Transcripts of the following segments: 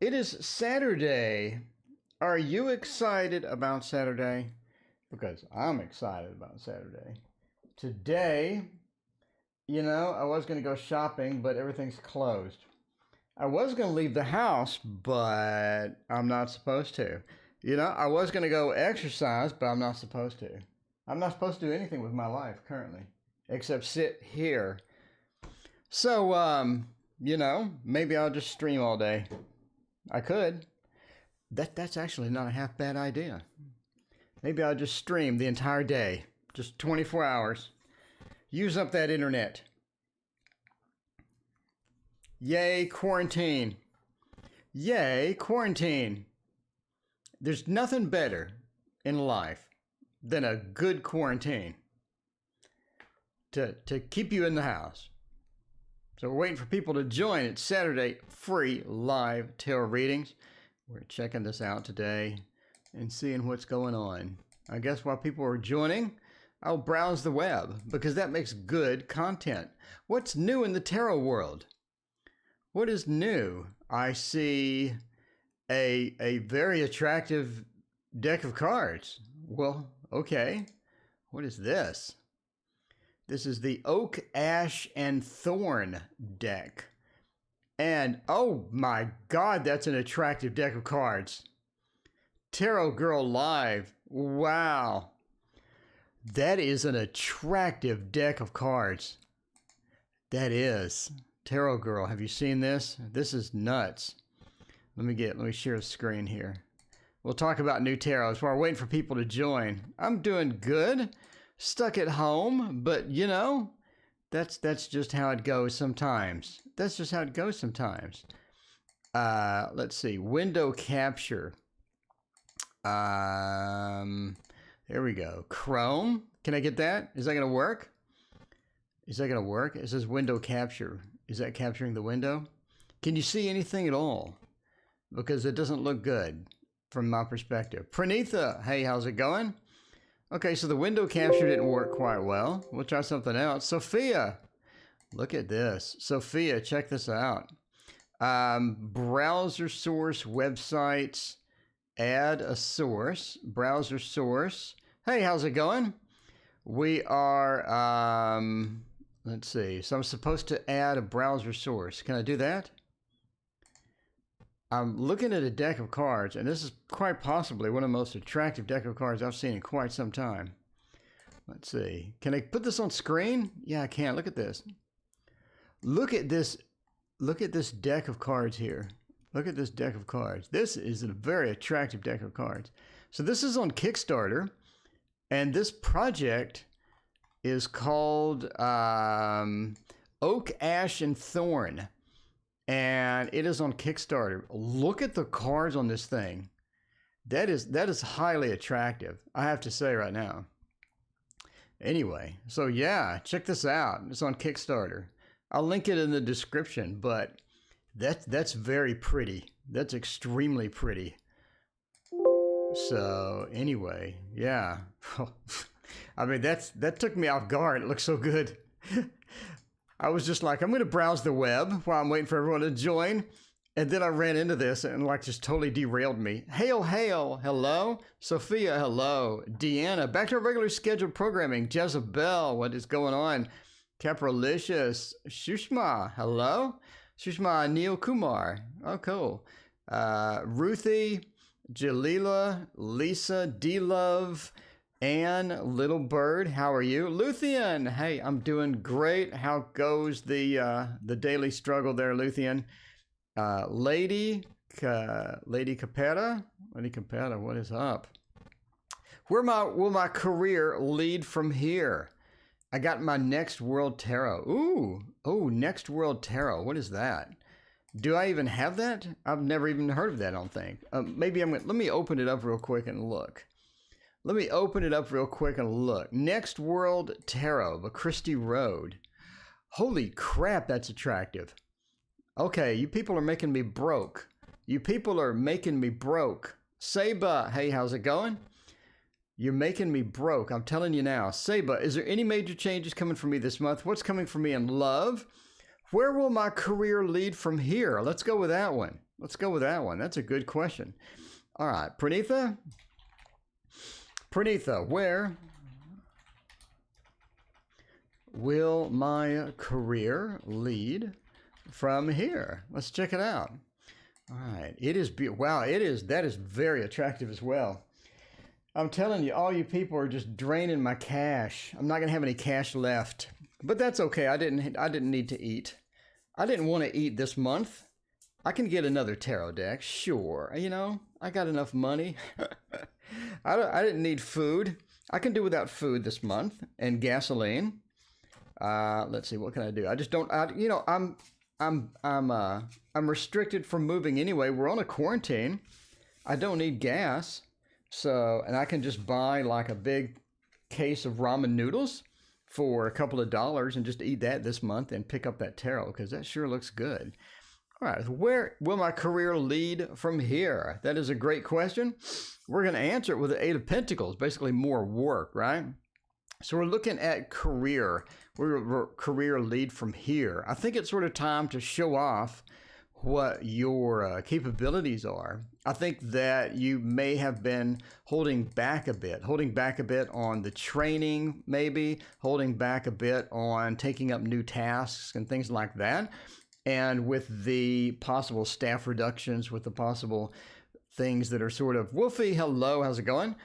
It is Saturday. Are you excited about Saturday? Because I'm excited about Saturday. Today, I was going to go shopping, but everything's closed. I was going to leave the house, but I'm not supposed to. I was going to go exercise, but I'm not supposed to. I'm not supposed to do anything with my life currently, except sit here. So, maybe I'll just stream all day. I could. That's actually not a half bad idea. Maybe I'll just stream the entire day, just 24 hours. Use up that internet. Yay, quarantine. Yay, quarantine. There's nothing better in life than a good quarantine to keep you in the house. So we're waiting for people to join. It's Saturday, free live tarot readings. We're checking this out today and seeing what's going on. I guess while people are joining, I'll browse the web because that makes good content. What's new in the tarot world? What is new? I see a very attractive deck of cards. Well, okay. What is this? This is the Oak, Ash, and Thorn deck. And, oh my God, that's an attractive deck of cards. Tarot Girl Live. Wow. That is an attractive deck of cards. That is. Tarot Girl, have you seen this? This is nuts. Let me share the screen here. We'll talk about new tarots while we're waiting for people to join. I'm doing good. Stuck at home, but that's just how it goes sometimes. That's just how it goes sometimes. Let's see. Window capture. There we go. Chrome. Can I get that? Is that going to work? Is that going to work? It says window capture. Is that capturing the window? Can you see anything at all? Because it doesn't look good from my perspective. Pranitha, hey, how's it going? Okay, so the window capture didn't work quite well. We'll try something else. Sophia, look at this. Sophia, check this out. Browser source websites, add a source, browser source. Hey, how's it going? We are, let's see. So I'm supposed to add a browser source. Can I do that? I'm looking at a deck of cards, and this is quite possibly one of the most attractive deck of cards I've seen in quite some time. Let's see. Can I put this on screen? Yeah, I can. Look at this. Look at this. Look at this deck of cards here. Look at this deck of cards. This is a very attractive deck of cards. So this is on Kickstarter, and this project is called Oak, Ash, and Thorn. And it is on Kickstarter. Look at the cards on this thing. That is highly attractive, I have to say right now. Anyway, so yeah, check this out. It's on Kickstarter. I'll link it in the description, but that's very pretty. That's extremely pretty. So anyway, yeah. I mean, that took me off guard. It looks so good. I was just like, I'm going to browse the web while I'm waiting for everyone to join. And then I ran into this and just totally derailed me. Hail, hail, hello. Sophia, hello. Deanna, back to our regular scheduled programming. Jezebel, what is going on? Capralicious. Shushma, hello. Shushma Neil Kumar. Oh, cool. Ruthie, Jalila, Lisa, D-Love, Anne, Little Bird, how are you? Luthien, hey, I'm doing great. How goes the daily struggle there, Luthien? Lady Capetta, what is up? Where will my career lead from here? I got my Next World Tarot. Ooh, Next World Tarot. What is that? Do I even have that? I've never even heard of that, I don't think. Maybe let me open it up real quick and look. Next World Tarot by Christy Road. Holy crap, that's attractive. Okay, you people are making me broke. Saba, hey, how's it going? You're making me broke. I'm telling you now. Saba, is there any major changes coming for me this month? What's coming for me in love? Where will my career lead from here? Let's go with that one. Let's go with that one. That's a good question. All right, Pranitha. Pranitha, where will my career lead from here? Let's check it out. All right, it is, wow, that is very attractive as well. I'm telling you, all you people are just draining my cash. I'm not gonna have any cash left, but that's okay. I didn't need to eat. I didn't want to eat this month. I can get another tarot deck, sure. You know, I got enough money. I didn't need food. I can do without food this month and gasoline. Let's see, what can I do? I just don't. You know, I'm restricted from moving anyway. We're on a quarantine. I don't need gas. So, and I can just buy like a big case of ramen noodles for a couple of dollars and just eat that this month and pick up that tarot because that sure looks good. All right, where will my career lead from here? That is a great question. We're going to answer it with the Eight of Pentacles, basically more work, right? So we're looking at career. Where will career lead from here? I think it's sort of time to show off what your capabilities are. I think that you may have been holding back a bit on the training, maybe holding back a bit on taking up new tasks and things like that. And with the possible staff reductions, with the possible things that are sort of, Wolfie, hello, how's it going?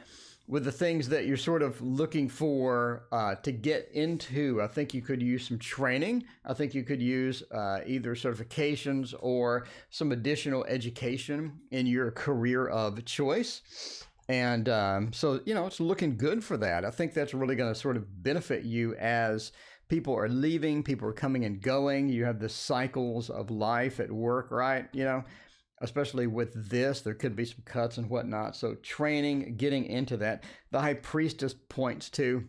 With the things that you're sort of looking for to get into, I think you could use some training. I think you could use either certifications or some additional education in your career of choice. And so, you know, it's looking good for that. I think that's really going to sort of benefit you as people are leaving, people are coming and going. You have the cycles of life at work, right? You know, especially with this, there could be some cuts and whatnot. So training, getting into that. The High Priestess points to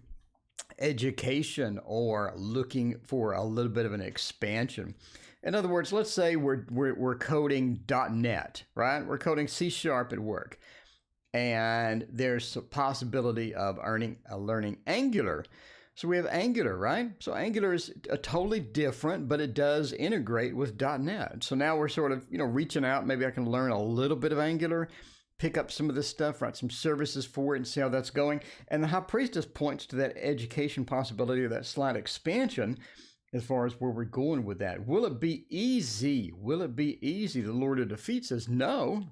education or looking for a little bit of an expansion. In other words, let's say we're coding .NET, right? We're coding C# at work. And there's a possibility of learning Angular. So we have Angular, right? So Angular is totally different, but it does integrate with .NET. So now we're sort of, you know, reaching out. Maybe I can learn a little bit of Angular, pick up some of this stuff, write some services for it and see how that's going. And the High Priestess points to that education possibility or that slight expansion as far as where we're going with that. Will it be easy? Will it be easy? The Lord of Defeat says no.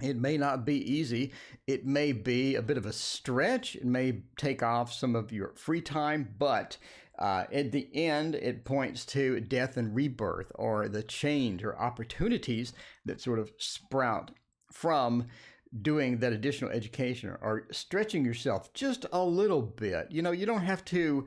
It may not be easy. It may be a bit of a stretch. It may take off some of your free time, but at the end, it points to death and rebirth or the change or opportunities that sort of sprout from doing that additional education or stretching yourself just a little bit. You know, you don't have to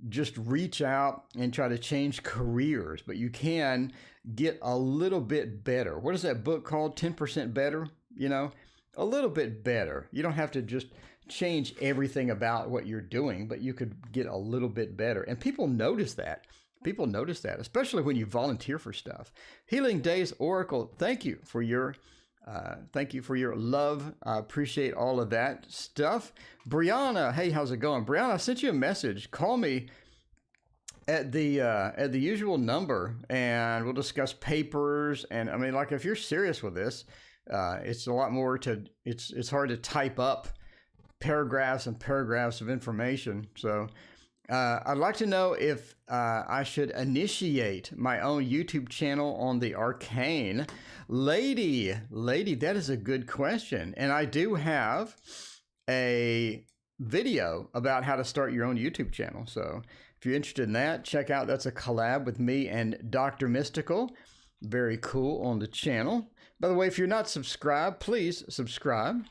just reach out and try to change careers, but you can get a little bit better. What is that book called? 10% Better? You know, a little bit better. You don't have to just change everything about what you're doing, but you could get a little bit better. And people notice that. People notice that, especially when you volunteer for stuff. Healing Days Oracle, thank you for your love. I appreciate all of that stuff. Brianna, hey, how's it going? Brianna, I sent you a message. Call me at the usual number, and we'll discuss papers. And I mean, like, if you're serious with this, it's a lot more it's hard to type up paragraphs and paragraphs of information. So I'd like to know if I should initiate my own YouTube channel on the arcane. Lady, that is a good question. And I do have a video about how to start your own YouTube channel. So if you're interested in that, check out. That's a collab with me and Dr. Mystical. Very cool on the channel. By the way, if you're not subscribed, please subscribe.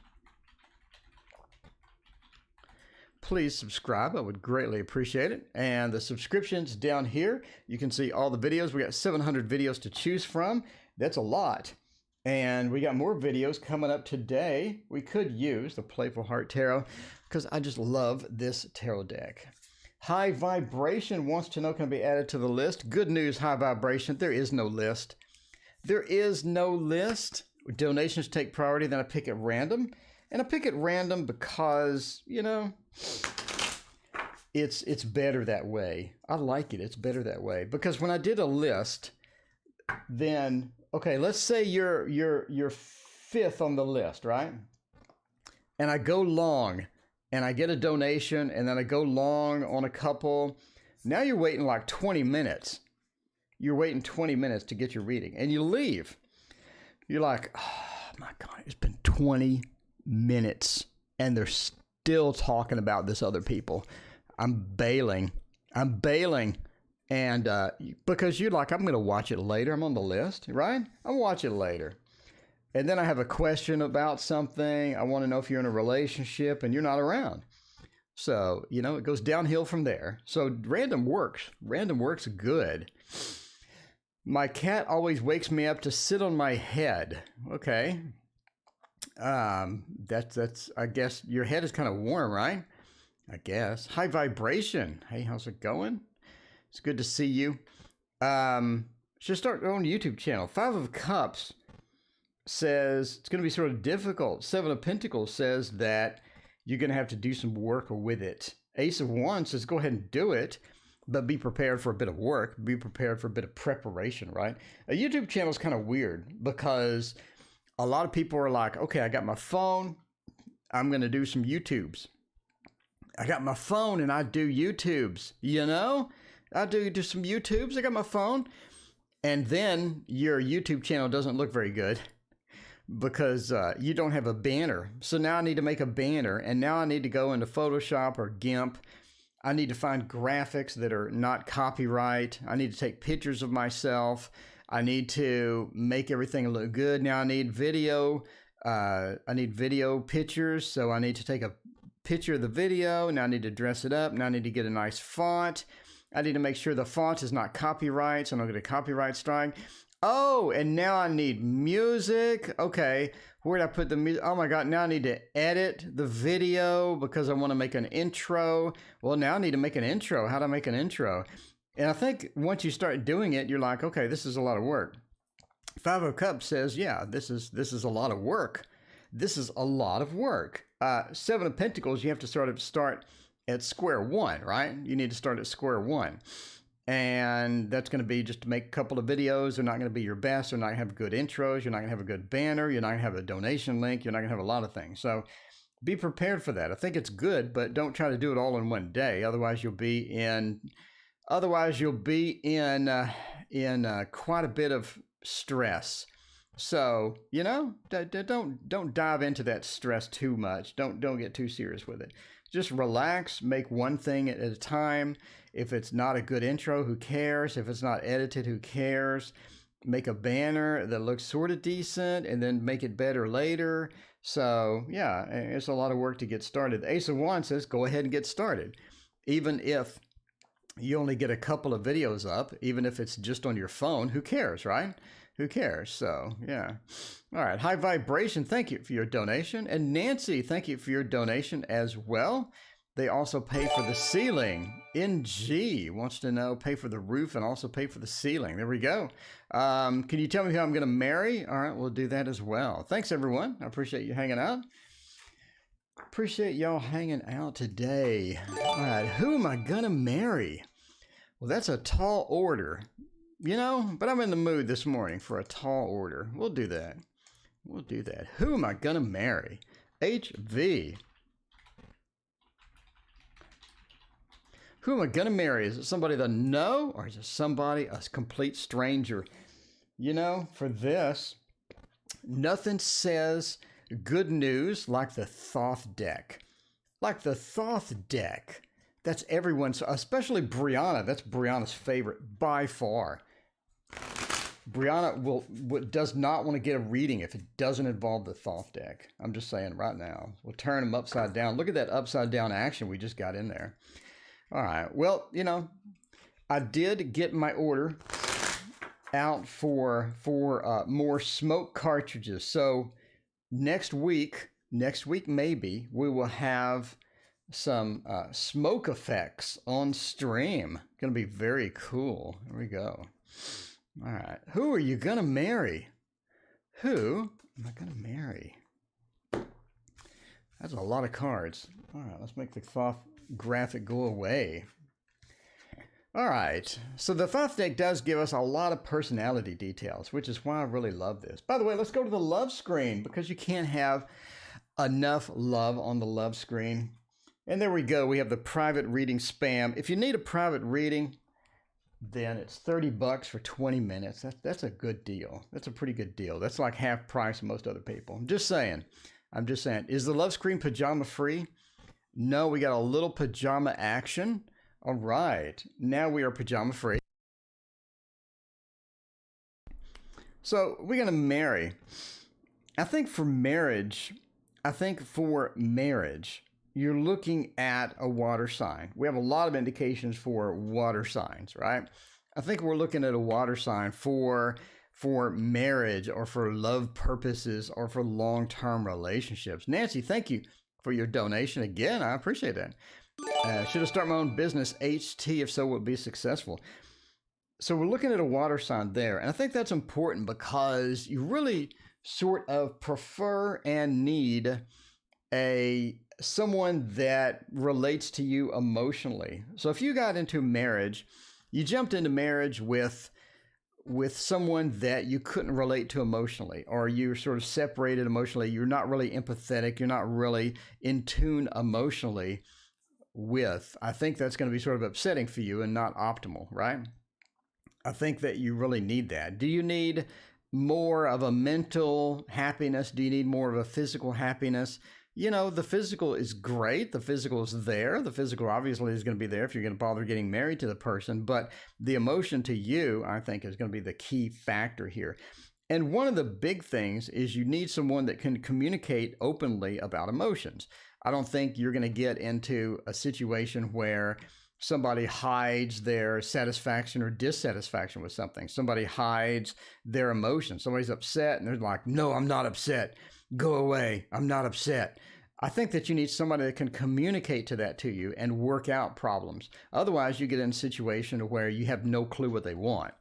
Please subscribe. I would greatly appreciate it. And the subscriptions down here, you can see all the videos. We got 700 videos to choose from. That's a lot. And we got more videos coming up today. We could use the Playful Heart Tarot because I just love this tarot deck. High Vibration wants to know, can be added to the list? Good news, High Vibration. There is no list. There is no list. Donations take priority, then I pick at random. And I pick at random because, you know, it's better that way. I like it. It's better that way. Because when I did a list, then okay, let's say you're fifth on the list, right? And I go long and I get a donation and then I go long on a couple. Now you're waiting like 20 minutes. You're waiting 20 minutes to get your reading and you leave. You're like, oh my God, it's been 20 minutes and they're still talking about this other people. I'm bailing. And because you're like, I'm going to watch it later. I'm on the list, right? I'll watch it later. And then I have a question about something. I want to know if you're in a relationship and you're not around. So, you know, it goes downhill from there. So random works. Random works good. My cat always wakes me up to sit on my head. Okay. That's I guess your head is kind of warm, right? I guess. High vibration. Hey, how's it going? It's good to see you. Should start your own YouTube channel. Five of Cups says it's going to be sort of difficult. Seven of Pentacles says that you're going to have to do some work with it. Ace of Wands says go ahead and do it, but be prepared for a bit of work. Be prepared for a bit of preparation, right? A YouTube channel is kind of weird because a lot of people are like, okay, I got my phone. I'm going to do some YouTubes. I got my phone and I do YouTubes, you know? I do some YouTubes. I got my phone. And then your YouTube channel doesn't look very good because you don't have a banner. So now I need to make a banner. And now I need to go into Photoshop or GIMP. I need to find graphics that are not copyright. I need to take pictures of myself. I need to make everything look good. Now I need video. I need video pictures. So I need to take a picture of the video. Now I need to dress it up. Now I need to get a nice font. I need to make sure the font is not copyright, so I don't get a copyright strike. Oh, and now I need music. Okay, where did I put the music? Oh my God, now I need to edit the video because I want to make an intro. Well, now I need to make an intro. How do I make an intro? And I think once you start doing it, you're like, okay, this is a lot of work. Five of Cups says, yeah, this is a lot of work. This is a lot of work. Seven of Pentacles, you have to sort of start at square one, right? You need to start at square one. And that's going to be just to make a couple of videos. They're not going to be your best. They're not going to have good intros. You're not going to have a good banner. You're not going to have a donation link. You're not going to have a lot of things. So be prepared for that. I think it's good, but don't try to do it all in one day. Otherwise, you'll be in quite a bit of stress. So, you know, don't dive into that stress too much. Don't get too serious with it. Just relax, make one thing at a time. If it's not a good intro, who cares? If it's not edited, who cares? Make a banner that looks sort of decent and then make it better later. So, yeah, it's a lot of work to get started. The Ace of Wands says go ahead and get started. Even if you only get a couple of videos up, even if it's just on your phone, who cares, right? Who cares? So, yeah. All right. High Vibration, thank you for your donation. And Nancy, thank you for your donation as well. They also pay for the ceiling. NG wants to know, pay for the roof and also pay for the ceiling. There we go. Can you tell me who I'm going to marry? All right, we'll do that as well. Thanks, everyone. I appreciate you hanging out. Appreciate y'all hanging out today. All right, who am I going to marry? Well, that's a tall order. You know, but I'm in the mood this morning for a tall order. We'll do that. We'll do that. Who am I going to marry? HV. Who am I going to marry? Is it somebody that I know, or is it somebody, a complete stranger? You know, for this, nothing says good news like the Thoth deck. Like the Thoth deck. That's everyone's, especially Brianna. That's Brianna's favorite by far. Brianna does not want to get a reading if it doesn't involve the Thoth deck. I'm just saying right now. We'll turn them upside down. Look at that upside down action we just got in there. All right. Well, you know, I did get my order out for more smoke cartridges. So next week maybe we will have some smoke effects on stream. Going to be very cool. Here we go. All right. Who are you going to marry? Who am I going to marry? That's a lot of cards. All right. Let's make the Thoth graphic go away. All right, so the thought deck does give us a lot of personality details, which is why I really love this. By the way, let's go to the love screen because you can't have enough love on the love screen. And there we go. We have the private reading spam. If you need a private reading, then it's $30 for 20 minutes. That's a good deal. That's a pretty good deal. That's like half price of most other people. I'm just saying. Is the love screen pajama free? No, we got a little pajama action. All right, now we are pajama free. So we're going to marry. I think for marriage, you're looking at a water sign. We have a lot of indications for water signs, right? I think we're looking at a water sign for marriage or for love purposes or for long-term relationships. Nancy, thank you for your donation. Again, I appreciate that. Should I start my own business? HT, if so, would be successful. So we're looking at a water sign there. And I think that's important because you really sort of prefer and need someone that relates to you emotionally. So if you got into marriage, you jumped into marriage with someone that you couldn't relate to emotionally, or you're sort of separated emotionally, you're not really empathetic, you're not really in tune emotionally with, I think that's going to be sort of upsetting for you and not optimal, right? I think that you really need that. Do you need more of a mental happiness? Do you need more of a physical happiness? You know, the physical is great. The physical is there. The physical obviously is going to be there if you're going to bother getting married to the person. But the emotion to you, I think, is going to be the key factor here. And one of the big things is you need someone that can communicate openly about emotions. I don't think you're going to get into a situation where somebody hides their satisfaction or dissatisfaction with something. Somebody hides their emotions. Somebody's upset and they're like, no, I'm not upset. Go away. I'm not upset. I think that you need somebody that can communicate to you and work out problems. Otherwise, you get in a situation where you have no clue what they want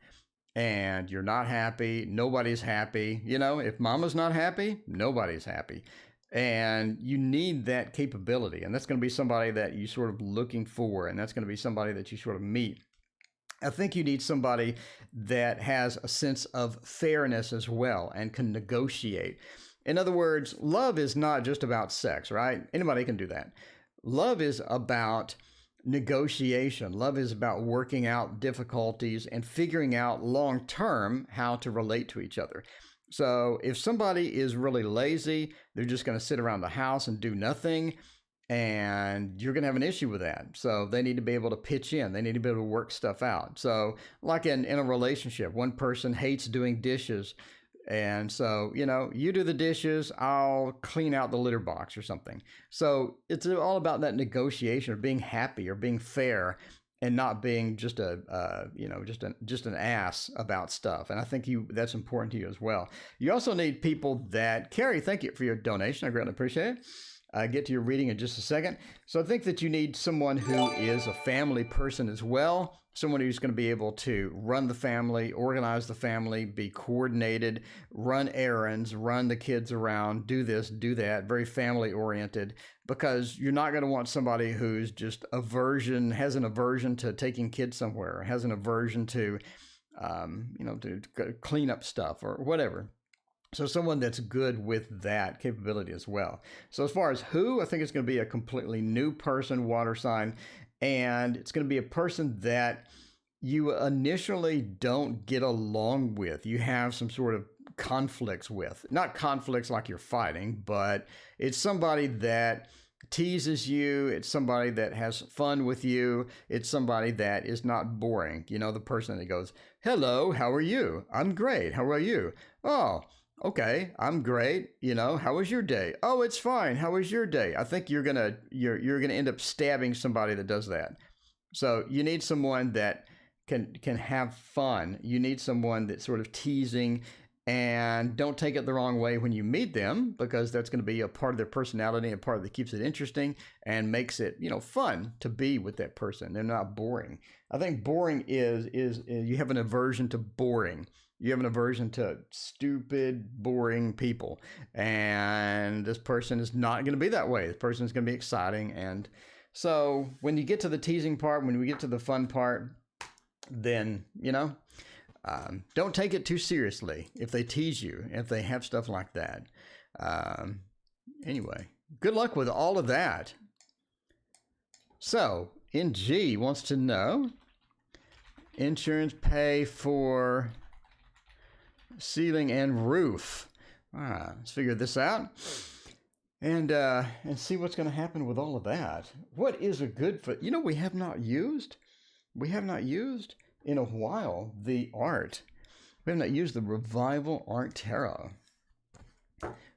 and you're not happy. Nobody's happy. You know, if mama's not happy, nobody's happy. And you need that capability. And that's going to be somebody that you sort of looking for. And that's going to be somebody that you sort of meet. I think you need somebody that has a sense of fairness as well and can negotiate. In other words, love is not just about sex, right? Anybody can do that. Love is about negotiation. Love is about working out difficulties and figuring out long-term how to relate to each other. So if somebody is really lazy, they're just going to sit around the house and do nothing, and you're going to have an issue with that. So they need to be able to pitch in. They need to be able to work stuff out. So like in a relationship, one person hates doing dishes. And so, you know, you do the dishes, I'll clean out the litter box or something. So it's all about that negotiation or being happy or being fair and not being just an ass about stuff. And I think that's important to you as well. You also need people that, Carrie, thank you for your donation. I greatly appreciate it. I'll get to your reading in just a second. So I think that you need someone who is a family person as well. Someone who's going to be able to run the family, organize the family, be coordinated, run errands, run the kids around, do this, do that, very family oriented, because you're not going to want somebody who's just has an aversion to taking kids somewhere, has an aversion to, to clean up stuff or whatever. So someone that's good with that capability as well. So as far as who, I think it's going to be a completely new person, water sign. And it's going to be a person that you initially don't get along with. You have some sort of conflicts with. Not conflicts like you're fighting, but it's somebody that teases you. It's somebody that has fun with you. It's somebody that is not boring. You know, the person that goes, hello, how are you? I'm great. How are you? Oh, okay, I'm great. You know, how was your day? Oh, it's fine. How was your day? I think you're gonna end up stabbing somebody that does that. So you need someone that can have fun. You need someone that's sort of teasing, and don't take it the wrong way when you meet them, because that's going to be a part of their personality, a part that keeps it interesting and makes it, fun to be with that person. They're not boring. I think boring is you have an aversion to boring. You have an aversion to stupid, boring people. And this person is not going to be that way. This person is going to be exciting. And so when you get to the teasing part, when we get to the fun part, then, don't take it too seriously if they tease you, if they have stuff like that. Anyway, good luck with all of that. So, NG wants to know, insurance pay for ceiling and roof. All right, let's figure this out and see what's going to happen with all of that. What is a good for? We have not used in a while the art. We have not used the Revival Art Tarot.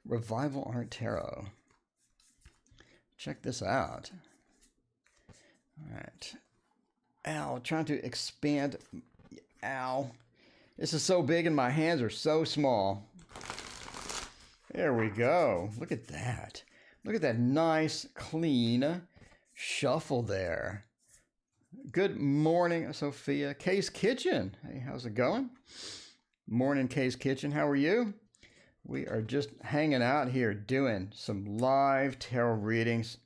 Revival Art Tarot. Check this out. All right. Ow, trying to expand. Ow. This is so big and my hands are so small. There we go. Look at that. Look at that nice, clean shuffle there. Good morning, Sophia. Kay's Kitchen. Hey, how's it going? Morning, Kay's Kitchen. How are you? We are just hanging out here doing some live tarot readings.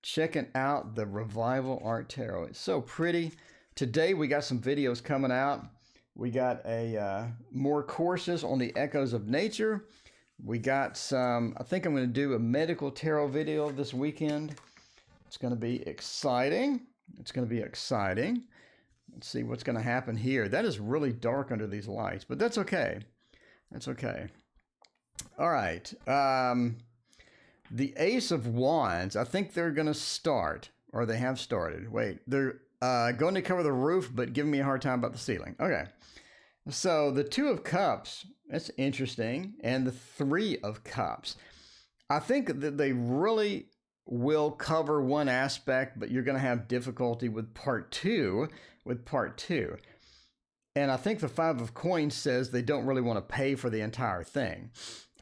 Checking out the Revival Art Tarot. It's so pretty. Today we got some videos coming out. We got more courses on the echoes of nature. We got some, I think I'm going to do a medical tarot video this weekend. It's going to be exciting. It's going to be exciting. Let's see what's going to happen here. That is really dark under these lights, but that's okay. That's okay. All right. The Ace of Wands, I think they're going to start, or they have started. Wait, they're going to cover the roof, but giving me a hard time about the ceiling. Okay. So the Two of Cups, that's interesting. And the Three of Cups. I think that they really will cover one aspect, but you're going to have difficulty with part two. And I think the Five of Coins says they don't really want to pay for the entire thing.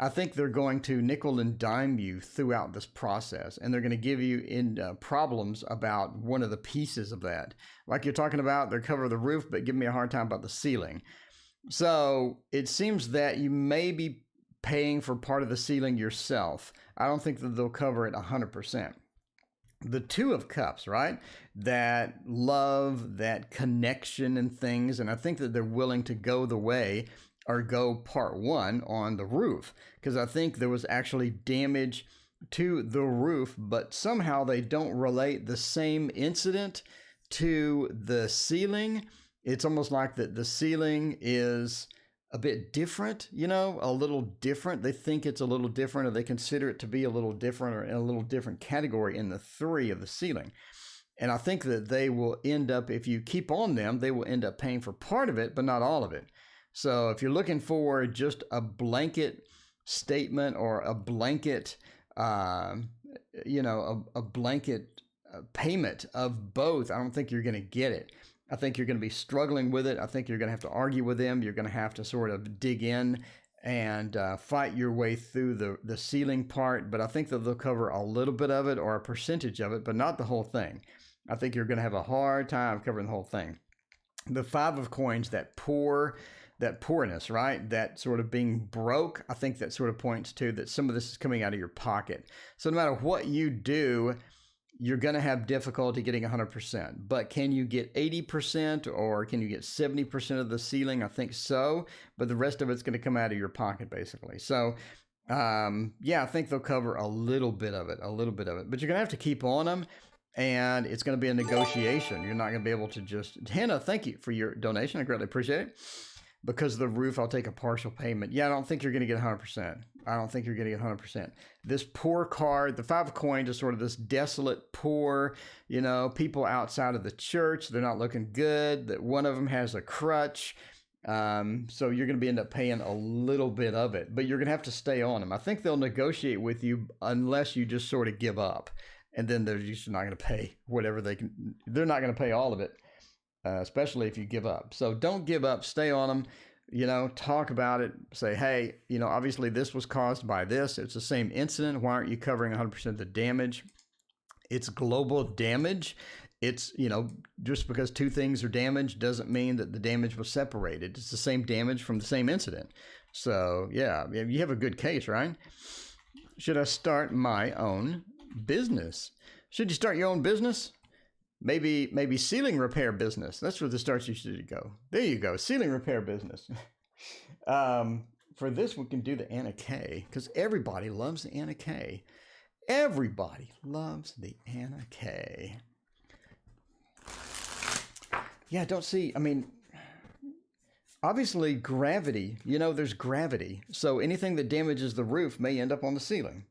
I think they're going to nickel and dime you throughout this process, and they're going to give you problems about one of the pieces of that. Like you're talking about, they're covering the roof, but give me a hard time about the ceiling. So it seems that you may be paying for part of the ceiling yourself. I don't think that they'll cover it 100%. The Two of Cups, right? That love, that connection and things. And I think that they're willing to go the way or go part one on the roof. Because I think there was actually damage to the roof, but somehow they don't relate the same incident to the ceiling. It's almost like that the ceiling is a bit different, a little different. They think it's a little different, or they consider it to be a little different, or in a little different category in the three of the ceiling. And I think that they will end up, if you keep on them, they will end up paying for part of it, but not all of it. So if you're looking for just a blanket statement or a blanket, a blanket payment of both, I don't think you're going to get it. I think you're going to be struggling with it. I think you're going to have to argue with them. You're going to have to sort of dig in and fight your way through the ceiling part. But I think that they'll cover a little bit of it or a percentage of it, but not the whole thing. I think you're going to have a hard time covering the whole thing. The Five of Coins, that poorness, right? That sort of being broke, I think that sort of points to that some of this is coming out of your pocket. So no matter what you do, you're going to have difficulty getting 100%. But can you get 80% or can you get 70% of the ceiling? I think so. But the rest of it's going to come out of your pocket, basically. So, I think they'll cover a little bit of it. But you're going to have to keep on them. And it's going to be a negotiation. You're not going to be able to just... Hannah, thank you for your donation. I greatly appreciate it. Because of the roof, I'll take a partial payment. Yeah, I don't think you're going to get 100%. I don't think you're going to get 100%. This poor card, the Five of Coins, is sort of this desolate, poor, people outside of the church. They're not looking good. That one of them has a crutch. So you're going to end up paying a little bit of it. But you're going to have to stay on them. I think they'll negotiate with you unless you just sort of give up. And then they're just not going to pay whatever they can. They're not going to pay all of it. Especially if you give up. So don't give up, stay on them, talk about it, say, hey, obviously this was caused by this. It's the same incident. Why aren't you covering 100% of the damage? It's global damage. It's, just because two things are damaged doesn't mean that the damage was separated. It's the same damage from the same incident. So yeah, you have a good case, right? Should I start my own business? Should you start your own business? Maybe ceiling repair business. That's where the stars usually go. There you go, ceiling repair business. For this, we can do the Anna K, because everybody loves the Anna K. Everybody loves the Anna K. Yeah, don't see, I mean, obviously gravity, there's gravity. So anything that damages the roof may end up on the ceiling.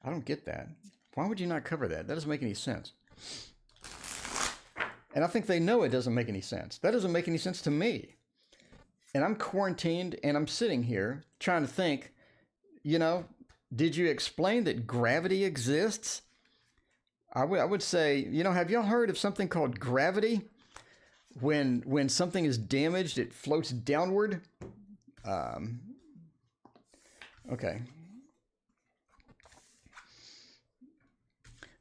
I don't get that. Why would you not cover that? That doesn't make any sense. And I think they know it doesn't make any sense. That doesn't make any sense to me. And I'm quarantined and I'm sitting here trying to think, did you explain that gravity exists? I would say, have y'all heard of something called gravity? When something is damaged, it floats downward. Okay.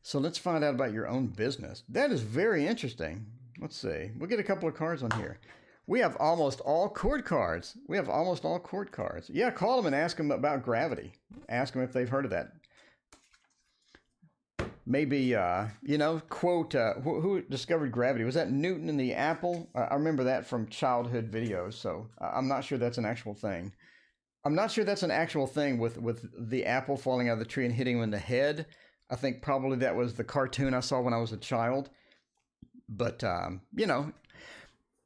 So let's find out about your own business. That is very interesting. Let's see. We'll get a couple of cards on here. We have almost all court cards. Yeah, call them and ask them about gravity. Ask them if they've heard of that. Maybe, quote, who discovered gravity? Was that Newton and the apple? I remember that from childhood videos, so I'm not sure that's an actual thing. I'm not sure that's an actual thing with the apple falling out of the tree and hitting him in the head. I think probably that was the cartoon I saw when I was a child. But,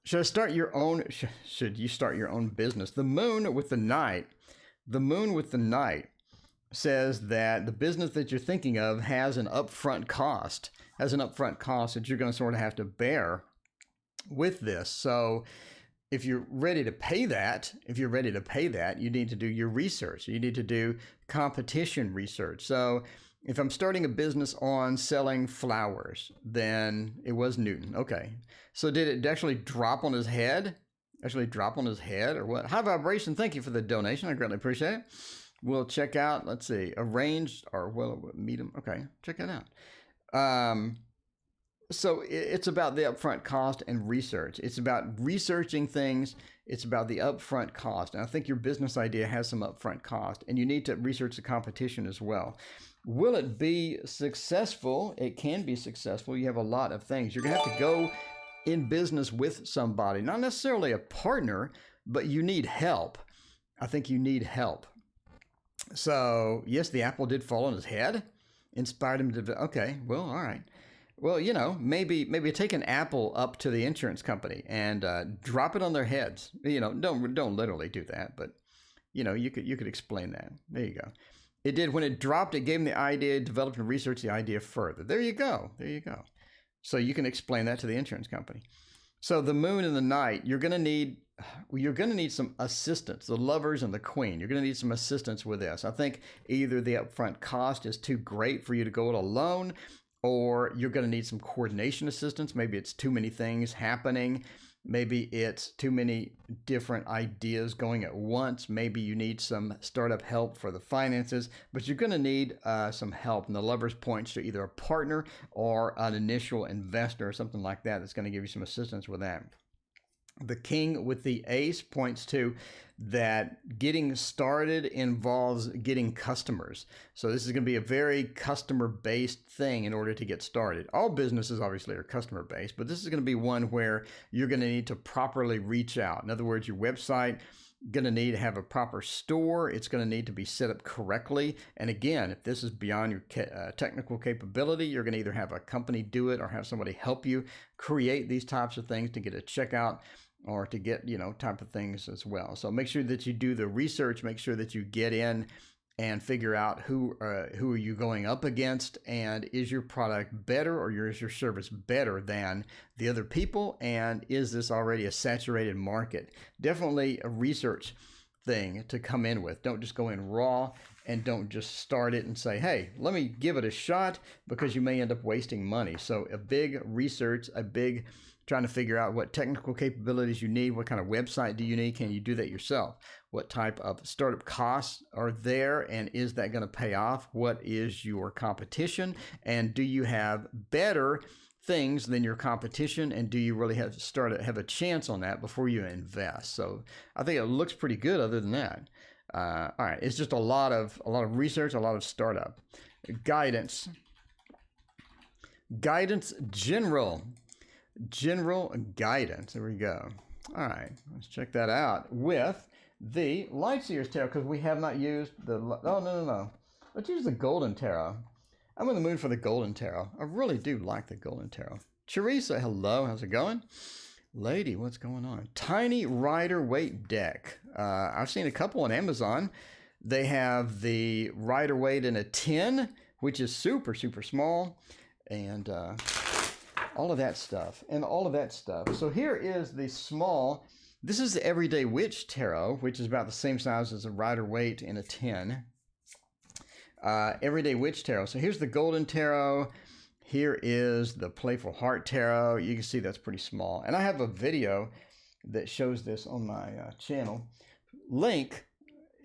should you start your own business? The moon with the night says that the business that you're thinking of has an upfront cost, that you're going to sort of have to bear with this. So if you're ready to pay that, you need to do your research. You need to do competition research. So if I'm starting a business on selling flowers, then it was Newton. Okay. So did it actually drop on his head? Or what? High vibration. Thank you for the donation. I greatly appreciate it. We'll check out, let's see, arranged or well, medium. Okay. Check that out. So it's about the upfront cost and research. It's about researching things. It's about the upfront cost. And I think your business idea has some upfront cost, and you need to research the competition as well. Will it be successful? It can be successful. You have a lot of things. You're going to have to go in business with somebody, not necessarily a partner, but you need help. I think you need help. So yes, the apple did fall on his head, inspired him to, okay, well, all right. Well, maybe take an apple up to the insurance company and drop it on their heads. Don't literally do that, but you could explain that. There you go. It did. When it dropped, it gave them the idea, developed and researched the idea further. There you go. So you can explain that to the insurance company. So the moon and the night, you're going to need some assistance. The lovers and the queen, you're going to need some assistance with this. I think either the upfront cost is too great for you to go it alone, or you're going to need some coordination assistance. Maybe it's too many things happening. Maybe it's too many different ideas going at once. Maybe you need some startup help for the finances, but you're going to need some help. And the lovers points to either a partner or an initial investor or something like that that's going to give you some assistance with that. The king with the ace points to that getting started involves getting customers. So this is going to be a very customer-based thing in order to get started. All businesses obviously are customer-based, but this is going to be one where you're going to need to properly reach out. In other words, your website going to need to have a proper store. It's going to need to be set up correctly. And again, if this is beyond your technical capability, you're going to either have a company do it or have somebody help you create these types of things to get a checkout or to get, type of things as well. So make sure that you do the research, make sure that you get in and figure out who are you going up against, and is your product better or is your service better than the other people, and is this already a saturated market? Definitely a research thing to come in with. Don't just go in raw, and don't just start it and say, hey, let me give it a shot, because you may end up wasting money. So a big research, trying to figure out what technical capabilities you need, what kind of website do you need, can you do that yourself? What type of startup costs are there, and is that going to pay off? What is your competition, and do you have better things than your competition, and do you really have a chance on that before you invest? So I think it looks pretty good other than that. All right, it's just a lot of research, a lot of startup. Guidance general. general guidance. There we go. All right, let's check that out with the Light Seers Tarot, because we have not used the, oh, no. Let's use the Golden Tarot. I'm in the mood for the Golden Tarot. I really do like the Golden Tarot. Teresa, hello, how's it going? Lady, what's going on? Tiny Rider-Waite deck. I've seen a couple on Amazon. They have the Rider-Waite in a 10, which is super, super small, and all of that stuff, So here is the small, this is the Everyday Witch Tarot, which is about the same size as a Rider-Waite in a 10. Everyday Witch Tarot. So here's the Golden Tarot. Here is the Playful Heart Tarot. You can see that's pretty small. And I have a video that shows this on my channel. Link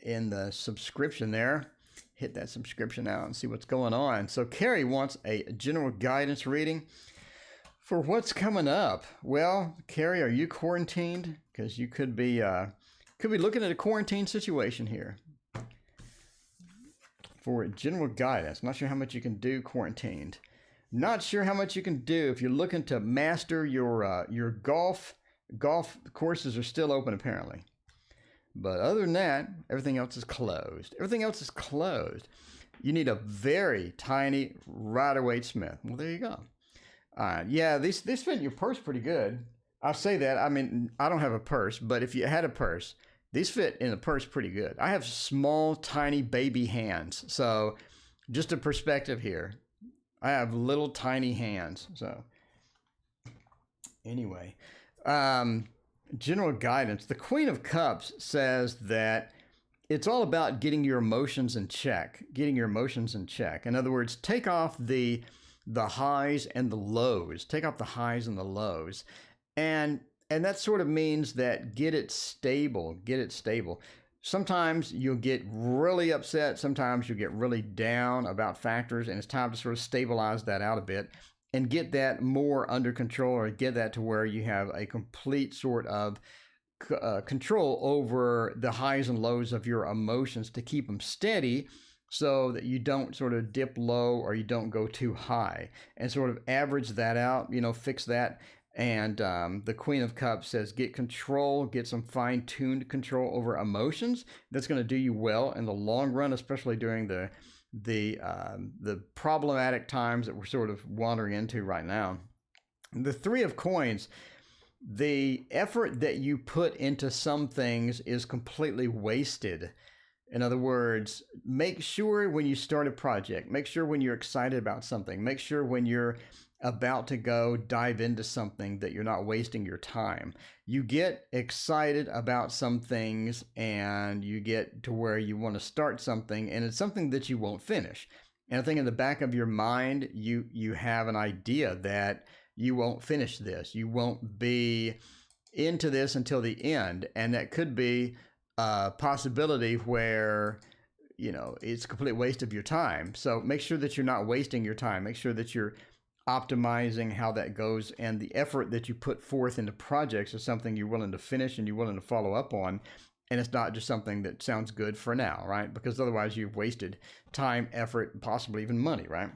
in the subscription there. Hit that subscription out and see what's going on. So Carrie wants a general guidance reading for what's coming up. Well, Carrie, are you quarantined? Because you could be looking at a quarantine situation here. For general guidance, not sure how much you can do quarantined. Not sure how much you can do if you're looking to master your golf. Golf courses are still open apparently. But other than that, everything else is closed. Everything else is closed. You need a very tiny Rider-Waite Smith. Well, there you go. Yeah, these fit in your purse pretty good. I'll say that. I mean, I don't have a purse, but if you had a purse, these fit in the purse pretty good. I have small, tiny baby hands. So just a perspective here. I have little, tiny hands. So anyway, general guidance. The Queen of Cups says that it's all about getting your emotions in check. Getting your emotions in check. In other words, take off the highs and the lows. Take off the highs and the lows. And that sort of means that get it stable. Get it stable. Sometimes you'll get really upset. Sometimes you'll get really down about factors, and it's time to sort of stabilize that out a bit and get that more under control, or get that to where you have a complete sort of control over the highs and lows of your emotions to keep them steady, so that you don't sort of dip low or you don't go too high, and sort of average that out, fix that. And the Queen of Cups says get control, get some fine-tuned control over emotions. That's going to do you well in the long run, especially during the problematic times that we're sort of wandering into right now. The Three of Coins, the effort that you put into some things is completely wasted. In other words, make sure when you start a project, make sure when you're excited about something, make sure when you're about to go dive into something that you're not wasting your time. You get excited about some things and you get to where you want to start something, and it's something that you won't finish. And I think in the back of your mind, you have an idea that you won't finish this. You won't be into this until the end. And that could be a possibility where, it's a complete waste of your time. So make sure that you're not wasting your time. Make sure that you're optimizing how that goes, and the effort that you put forth into projects is something you're willing to finish and you're willing to follow up on. And it's not just something that sounds good for now, right? Because otherwise you've wasted time, effort, possibly even money, right?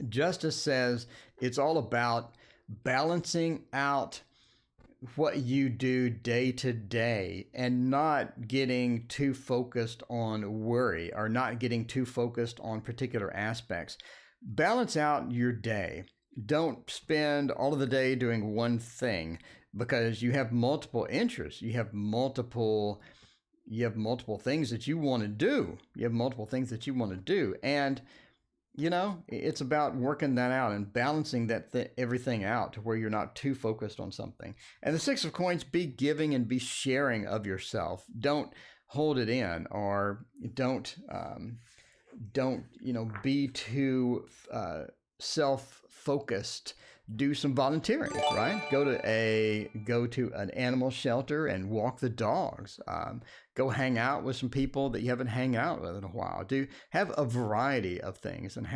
Justice says it's all about balancing out what you do day to day and not getting too focused on worry, or not getting too focused on particular aspects. Balance out your day. Don't spend all of the day doing one thing, because you have multiple interests. You have multiple things that you want to do. And, it's about working that out and balancing everything out to where you're not too focused on something. And the Six of Coins, be giving and be sharing of yourself. Don't hold it in, or don't be too self-focused. Do some volunteering, right? Go to an animal shelter and walk the dogs. Go hang out with some people that you haven't hung out with in a while. Have a variety of things, and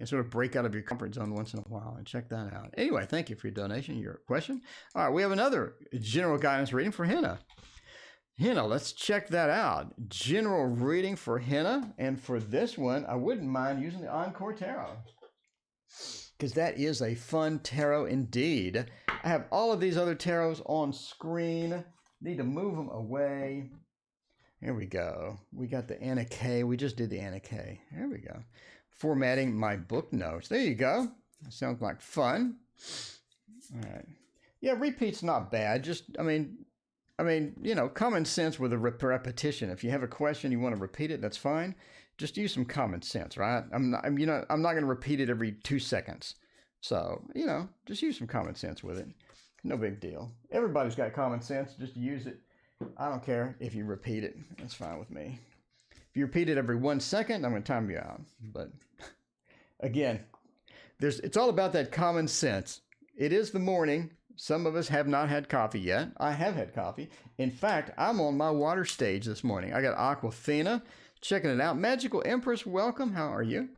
sort of break out of your comfort zone once in a while, and check that out. Anyway, thank you for your donation, your question. All right, we have another general guidance reading for Henna. Henna, let's check that out. General reading for Henna. And for this one, I wouldn't mind using the Encore Tarot. because that is a fun tarot indeed. I have all of these other tarots on screen. Need to move them away. Here we go. We got the Anna K. We just did the Anna K. There we go. Formatting my book notes. There you go. That sounds like fun. All right. Yeah, repeat's not bad. Just, I mean, you know, common sense with a repetition. If you have a question, you want to repeat it, that's fine. Just use some common sense, right? I'm not going to repeat it every 2 seconds. So, you know, just use some common sense with it. No big deal. Everybody's got common sense. Just use it. I don't care if you repeat it. That's fine with me. If you repeat it every 1 second, I'm going to time you out. But again, it's all about that common sense. It is the morning. Some of us have not had coffee yet. I have had coffee. In fact, I'm on my water stage this morning. I got Aquafina. Checking it out. Magical Empress, welcome. How are you?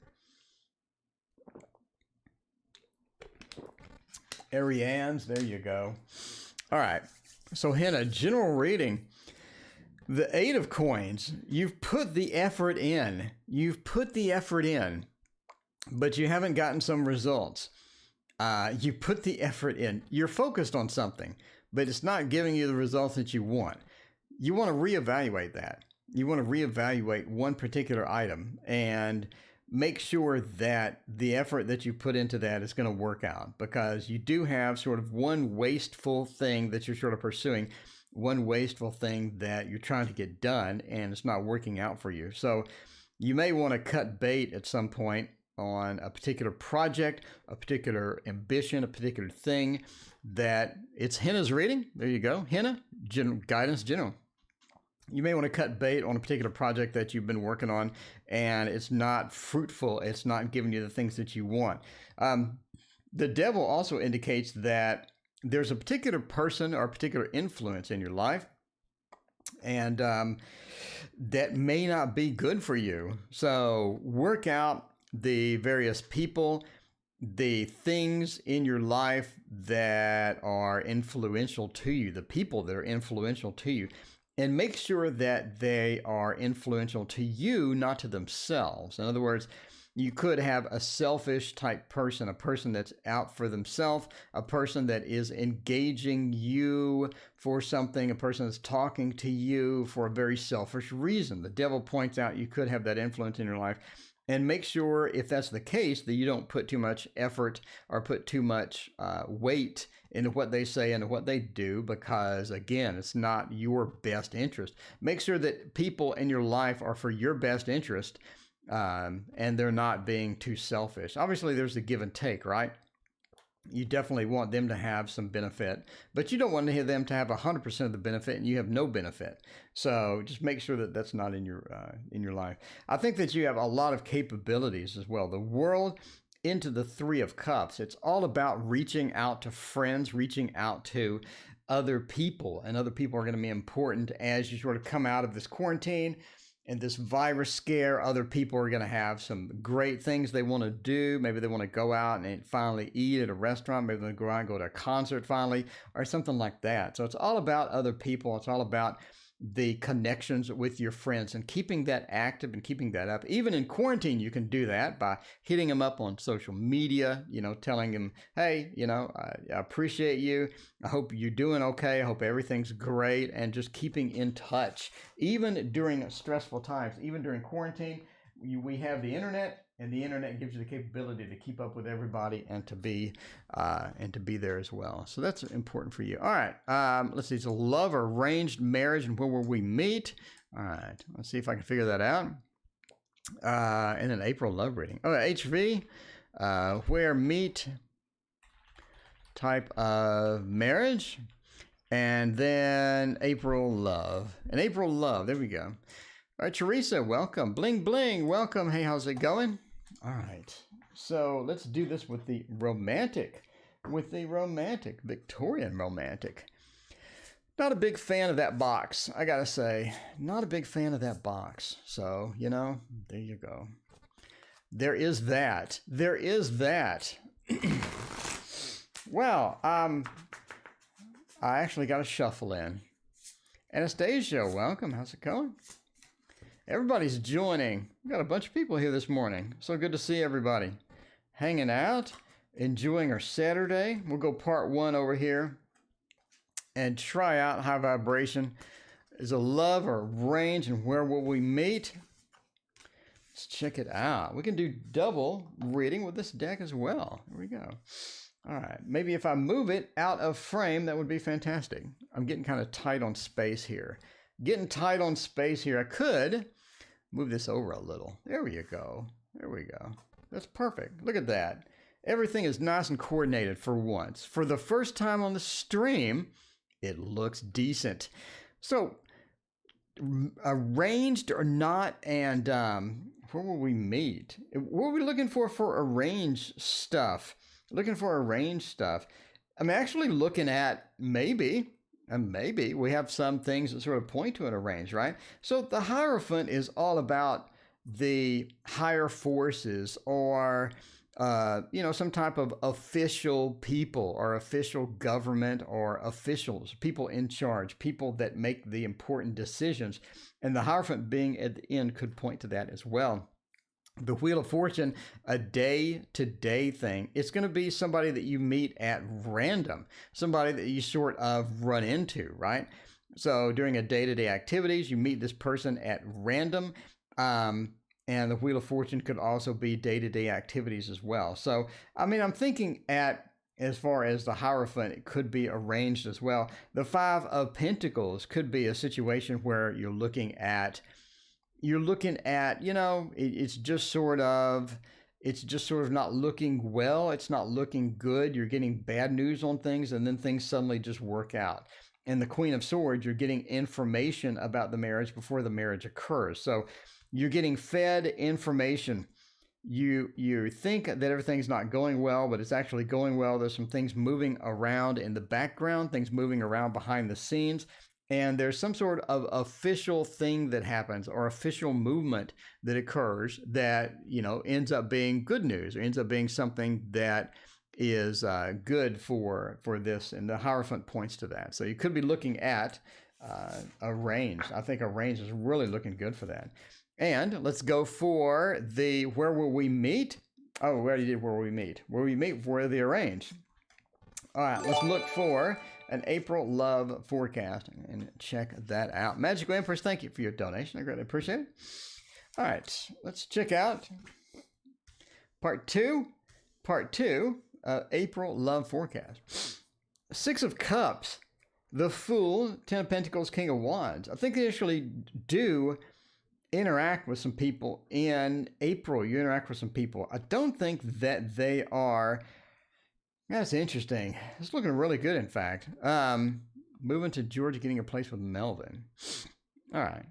Ariane's, there you go. All right. So, Henna, general reading. The 8 of Coins. You've put the effort in. You've put the effort in, but you haven't gotten some results. You put the effort in. You're focused on something, but it's not giving you the results that you want. You want to reevaluate that. You want to reevaluate one particular item and make sure that the effort that you put into that is going to work out, because you do have sort of one wasteful thing that you're sort of pursuing, one wasteful thing that you're trying to get done, and it's not working out for you. So you may want to cut bait at some point on a particular project, a particular ambition, a particular thing that it's Henna's reading. There you go. Henna, guidance general. You may want to cut bait on a particular project that you've been working on and it's not fruitful. It's not giving you the things that you want. The devil also indicates that there's a particular person or a particular influence in your life, and that may not be good for you. So work out the various people, the things in your life that are influential to you, the people that are influential to you, and make sure that they are influential to you, not to themselves. In other words, you could have a selfish type person, a person that's out for themselves, a person that is engaging you for something, a person that's talking to you for a very selfish reason. The devil points out you could have that influence in your life. And make sure, if that's the case, that you don't put too much effort or put too much weight into what they say and what they do, because, again, it's not your best interest. Make sure that people in your life are for your best interest, and they're not being too selfish. Obviously, there's a give and take, right? You definitely want them to have some benefit, but you don't want them to have 100% of the benefit and you have no benefit. So just make sure that that's not in your life. I think that you have a lot of capabilities as well. The world into the 3 of Cups. It's all about reaching out to friends, reaching out to other people, and other people are going to be important as you sort of come out of this quarantine and this virus scare. Other people are going to have some great things they want to do. Maybe they want to go out and finally eat at a restaurant. Maybe they go out and go to a concert finally, or something like that. So it's all about other people. It's all about the connections with your friends and keeping that active and keeping that up. Even in quarantine, you can do that by hitting them up on social media, telling them, hey, I appreciate you. I hope you're doing okay. I hope everything's great. And just keeping in touch, even during stressful times, even during quarantine. We have the internet, and the internet gives you the capability to keep up with everybody and to be there as well. So that's important for you. All right. Let's see. So love, arranged marriage, and where will we meet? All right. Let's see if I can figure that out. And then April love reading. Oh, HV, where meet, type of marriage, and then April love. And April love. There we go. All right, Teresa, welcome. Bling, bling, welcome. Hey, how's it going? All right, so let's do this with the romantic, Victorian romantic. Not a big fan of that box, I gotta say. Not a big fan of that box. So, there you go. There is that. Well, I actually got a shuffle in. Anastasia, welcome. How's it going? Everybody's joining. We've got a bunch of people here this morning. So good to see everybody hanging out. enjoying our Saturday. We'll go part 1 over here and try out high vibration. Is a love or range, and where will we meet? Let's check it out. We can do double reading with this deck as well. Here we go. All right. Maybe if I move it out of frame, that would be fantastic. I'm getting kind of tight on space here. I could move this over a little. There we go. That's perfect. Look at that. Everything is nice and coordinated for once. For the first time on the stream, it looks decent. So, arranged or not, and where will we meet? What are we looking for arranged stuff? I'm actually looking at maybe we have some things that sort of point to an arranged, right? So the Hierophant is all about the higher forces, or some type of official people or official government or officials, people in charge, people that make the important decisions. And the Hierophant being at the end could point to that as well. The Wheel of Fortune, a day-to-day thing. It's going to be somebody that you meet at random, somebody that you sort of run into, right? So during a day-to-day activities, you meet this person at random. And the Wheel of Fortune could also be day-to-day activities as well. So, I mean, I'm thinking as far as the Hierophant, it could be arranged as well. The Five of Pentacles could be a situation where you're looking at, it's just sort of not looking well. It's not looking good. You're getting bad news on things, and then things suddenly just work out. And the Queen of Swords, you're getting information about the marriage before the marriage occurs. So you're getting fed information. You think that everything's not going well, but it's actually going well. There's some things moving around in the background, things moving around behind the scenes. And there's some sort of official thing that happens, or official movement that occurs that, ends up being good news, or ends up being something that is good for this. And the Hierophant points to that. So you could be looking at a range. I think a range is really looking good for that. And let's go for the where will we meet? Oh, we already did where will we meet. Where we meet for the arrange. All right, let's look for an April love forecast and check that out. Magical Empress, thank you for your donation. I greatly appreciate it. All right, let's check out part two, April love forecast. 6 of Cups, the Fool, 10 of Pentacles, King of Wands. I think they actually do interact with some people in April. You interact with some people. I don't think that they are. That's interesting. It's looking really good, in fact. Moving to Georgia, getting a place with Melvin. All right.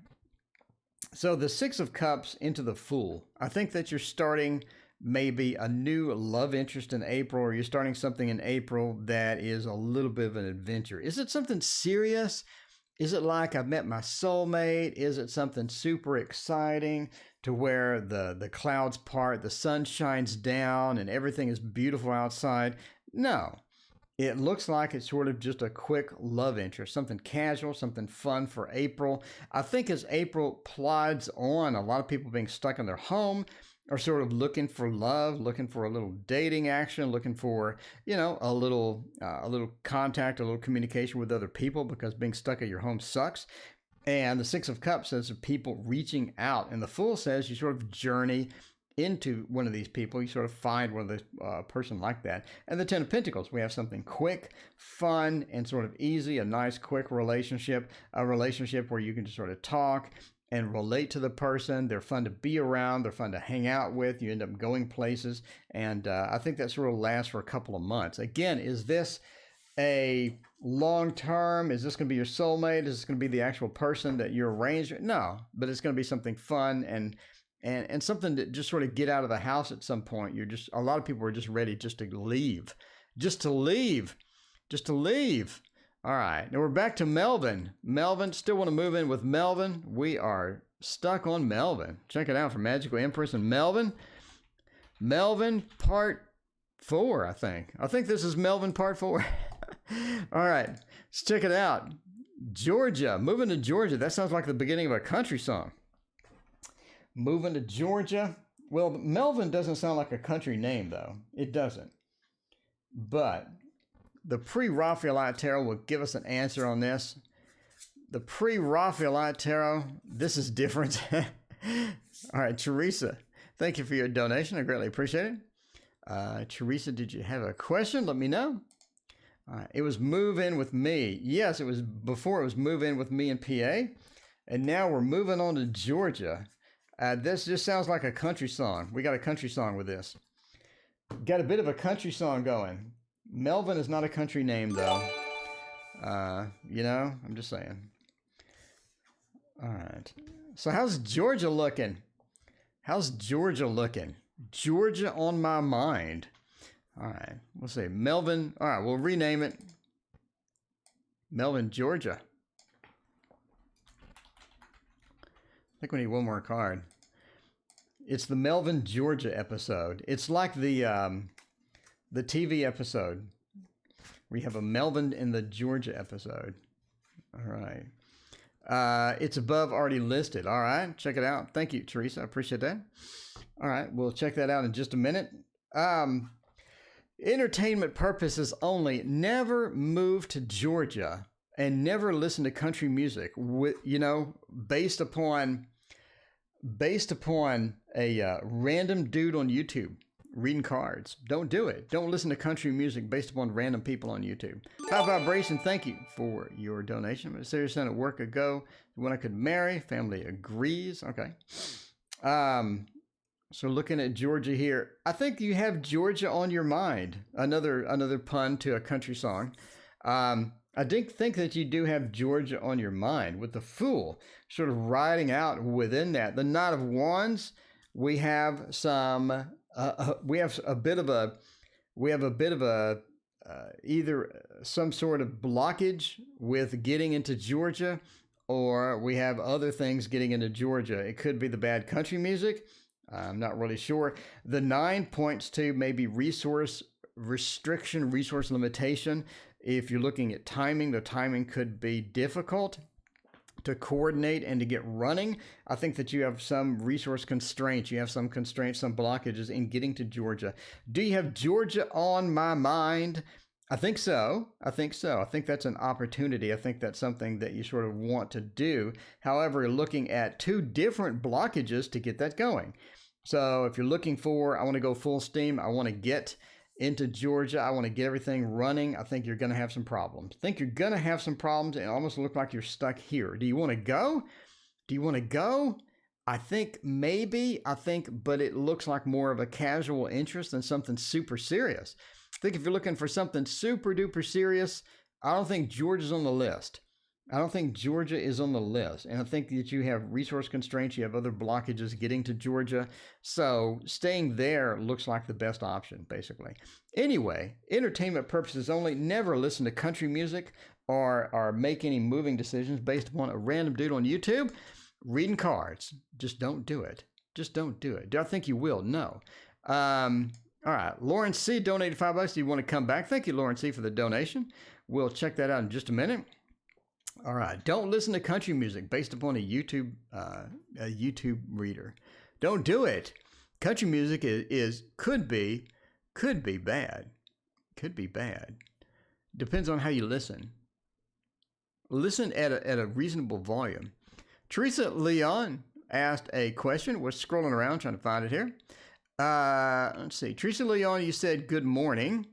So the 6 of Cups into the Fool. I think that you're starting maybe a new love interest in April, or you're starting something in April that is a little bit of an adventure. Is it something serious? Is it like I've met my soulmate? Is it something super exciting to where the clouds part, the sun shines down, and everything is beautiful outside? No. It looks like it's sort of just a quick love interest, something casual, something fun for April. I think as April plods on, a lot of people being stuck in their home are sort of looking for love, looking for a little dating action, looking for, a little contact, a little communication with other people, because being stuck at your home sucks. And the 6 of Cups says of people reaching out, and the Fool says you sort of journey into one of these people. You sort of find one of the person like that. And the 10 of Pentacles, we have something quick, fun, and sort of easy, a nice, quick relationship, a relationship where you can just sort of talk and relate to the person. They're fun to be around. They're fun to hang out with. You end up going places. And I think that sort of lasts for a couple of months. Again, is this a long-term? Is this going to be your soulmate? Is this going to be the actual person that you're arranged with? No, but it's going to be something fun and something to just sort of get out of the house at some point. A lot of people are just ready just to leave. All right, now we're back to Melvin. Melvin, still want to move in with Melvin. We are stuck on Melvin. Check it out for Magical Empress and Melvin. Melvin part 4, I think. I think this is Melvin part 4. All right, let's check it out. Georgia, moving to Georgia. That sounds like the beginning of a country song. Moving to Georgia. Well, Melvin doesn't sound like a country name, though. It doesn't. but the pre-Raphaelite Tarot will give us an answer on this. The pre-Raphaelite Tarot, this is different. All right, Teresa, thank you for your donation. I greatly appreciate it. Teresa, did you have a question? Let me know. All right, it was Move In With Me. Yes, it was before. It was Move In With Me in PA. And now we're moving on to Georgia. This just sounds like a country song. We got a country song with this. Got a bit of a country song going. Melvin is not a country name, though. You know, I'm just saying. All right. So how's Georgia looking? How's Georgia looking? Georgia on my mind. All right. We'll say Melvin. All right. We'll rename it Melvin, Georgia. I think we need one more card. It's the Melvin, Georgia episode. It's like the TV episode. We have a Melvin in the Georgia episode. All right. It's above already listed. All right. Check it out. Thank you, Teresa. I appreciate that. All right. We'll check that out in just a minute. Entertainment purposes only. Never move to Georgia and never listen to country music with, you know, based upon a random dude on YouTube reading cards. Don't do it. Don't listen to country music based upon random people on YouTube. High vibration, thank you for your donation. A serious son at work ago when I could marry. Family agrees. Okay. So looking at Georgia here, I think you have Georgia on your mind. Another pun to a country song. I did think that you do have Georgia on your mind with the Fool sort of riding out within that. The Knight of Wands, we have some, we have a bit of a, either some sort of blockage with getting into Georgia, or we have other things getting into Georgia. It could be the bad country music. I'm not really sure. The 9 points to maybe resource restriction, resource limitation. If you're looking at timing, the timing could be difficult to coordinate and to get running. I think that you have some resource constraints. You have some constraints, some blockages in getting to Georgia. Do you have Georgia on my mind? I think so. I think that's an opportunity. I think that's something that you sort of want to do. However, looking at two different blockages to get that going. So if you're looking for, I want to go full steam, I want to get into Georgia, I want to get everything running, I think you're going to have some problems. And almost look like you're stuck here. Do you want to go? I think maybe, but it looks like more of a casual interest than something super serious. I think if you're looking for something super duper serious, I don't think Georgia's on the list. And I think that you have resource constraints, you have other blockages getting to Georgia. So staying there looks like the best option, basically. Anyway, entertainment purposes only. Never listen to country music or make any moving decisions based upon a random dude on YouTube reading cards. Just don't do it. Do I think you will? No. All right. Lauren C. donated $5. Do you want to come back? Thank you, Lauren C., for the donation. We'll check that out in just a minute. All right. Don't listen to country music based upon a YouTube reader. Don't do it. Country music could be bad. Depends on how you listen. Listen at a reasonable volume. Teresa Leon asked a question. We're scrolling around trying to find it here. Let's see. Teresa Leon, you said good morning.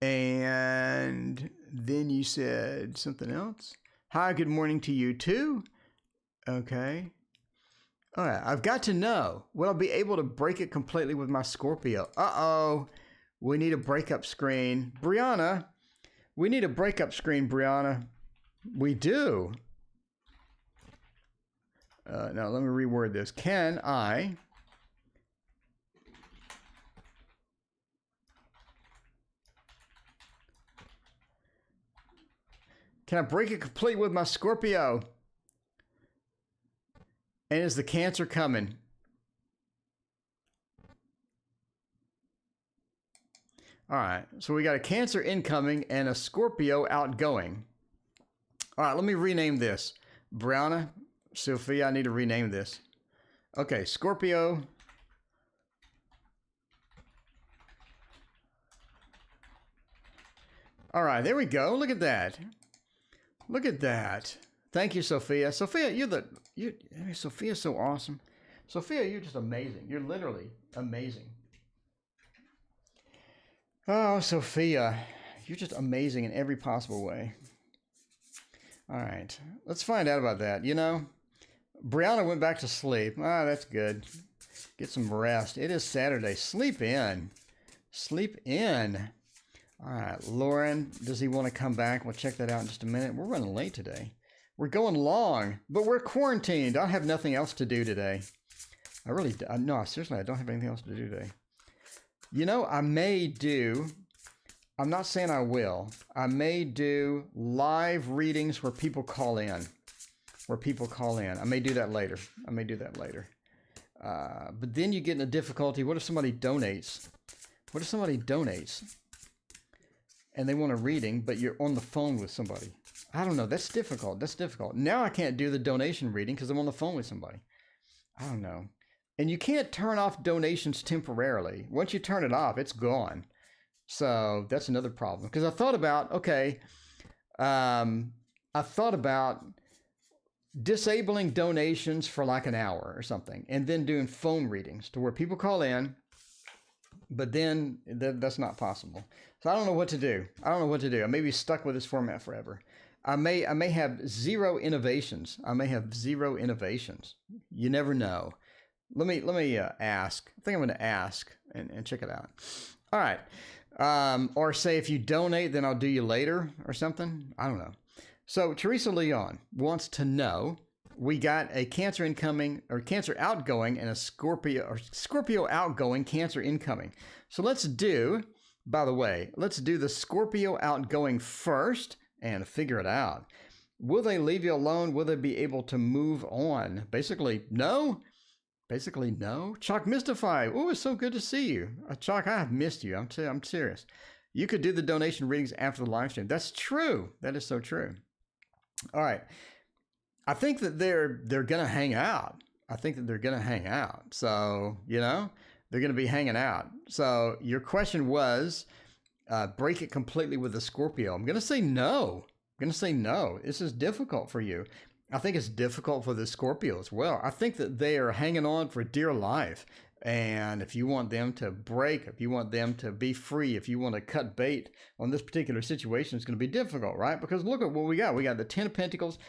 And then you said something else. Hi, good morning to you too. Okay. All right. I've got to know, will I be able to break it completely with my Scorpio? Uh-oh. We need a breakup screen. Brianna, we need a breakup screen, Brianna. We do. Now, let me reword this. Can I break it complete with my Scorpio? And is the Cancer coming? All right, so we got a Cancer incoming and a Scorpio outgoing. All right, let me rename this. Brianna, Sophia, I need to rename this. Okay, Scorpio. All right, there we go. Look at that. Look at that. Thank you, Sophia. Sophia, Sophia's so awesome. Sophia, you're just amazing. You're literally amazing. Oh, Sophia, you're just amazing in every possible way. All right, let's find out about that. You know, Brianna went back to sleep. Ah, that's good. Get some rest. It is Saturday. Sleep in. Sleep in. All right, Lauren, does he want to come back? We'll check that out in just a minute. We're running late today. We're going long, but we're quarantined. I have nothing else to do today. No, seriously, I don't have anything else to do today. You know, I'm not saying I will. I may do live readings where people call in. I may do that later. But then you get in a difficulty. What if somebody donates? And they want a reading, but you're on the phone with somebody? I don't know. That's difficult. Now I can't do the donation reading because I'm on the phone with somebody. I don't know. And you can't turn off donations temporarily. Once you turn it off, it's gone. So that's another problem. Because I thought about disabling donations for like an hour or something, and then doing phone readings to where people call in, but then that's not possible. So I don't know what to do. I may be stuck with this format forever. I may have zero innovations. You never know. Let me ask. I think I'm going to ask and check it out. All right. Or say if you donate, then I'll do you later or something. I don't know. So Teresa Leon wants to know, we got a Cancer incoming or Cancer outgoing and a Scorpio outgoing, Cancer incoming. So let's do the Scorpio outgoing first and figure it out. Will they leave you alone? Will they be able to move on? Basically, no. Chalk Mystify. Oh, it's so good to see you. Chalk, I have missed you. I'm serious. You could do the donation readings after the live stream. That's true. That is so true. All right. I think that they're going to hang out. So, you know, they're going to be hanging out. So your question was, break it completely with the Scorpio. I'm going to say no. This is difficult for you. I think it's difficult for the Scorpio as well. I think that they are hanging on for dear life. And if you want them to break, if you want them to be free, if you want to cut bait on this particular situation, it's going to be difficult, right? Because look at what we got. We got the 10 of Pentacles,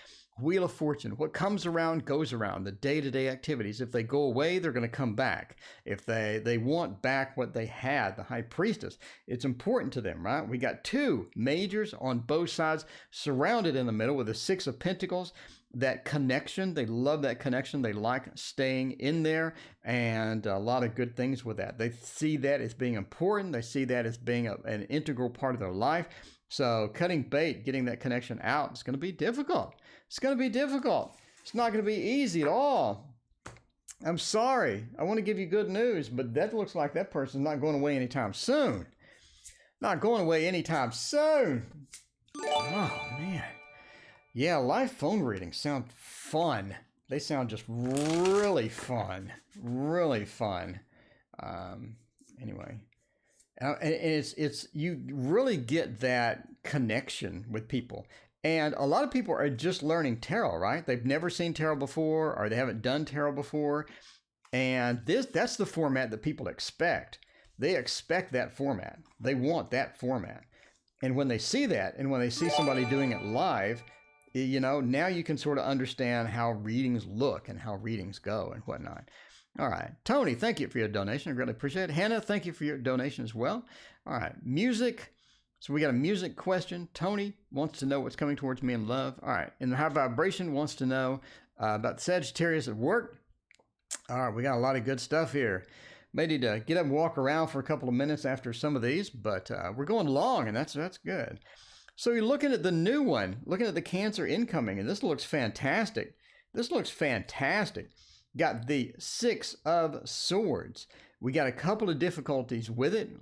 Wheel of Fortune. What comes around goes around. The day-to-day activities. If they go away, they're going to come back. If they want back what they had, the High Priestess, it's important to them, right? We got two majors on both sides, surrounded in the middle with the 6 of Pentacles. That connection, they love that connection. They like staying in there, and a lot of good things with that. They see that as being important. They see that as being an integral part of their life. So cutting bait, getting that connection out, it's going to be difficult. It's not going to be easy at all. I'm sorry. I want to give you good news, but that looks like that person's not going away anytime soon. Oh, man. Yeah, live phone readings sound fun. They sound just really fun. Anyway, and it's you really get that connection with people. And a lot of people are just learning tarot, right? They've never seen tarot before, or they haven't done tarot before. And that's the format that people expect. They expect that format. They want that format. And when they see that, and when they see somebody doing it live, you know, now you can sort of understand how readings look and how readings go and whatnot. All right. Tony, thank you for your donation. I really appreciate it. Hannah, thank you for your donation as well. All right. Music. So we got a music question. Tony wants to know what's coming towards me in love. All right. And the High Vibration wants to know about Sagittarius at work. All right. We got a lot of good stuff here. May need to get up and walk around for a couple of minutes after some of these, but we're going long, and that's good. So you're looking at the new one, looking at the Cancer incoming, and this looks fantastic. Got the 6 of Swords. We got a couple of difficulties with it.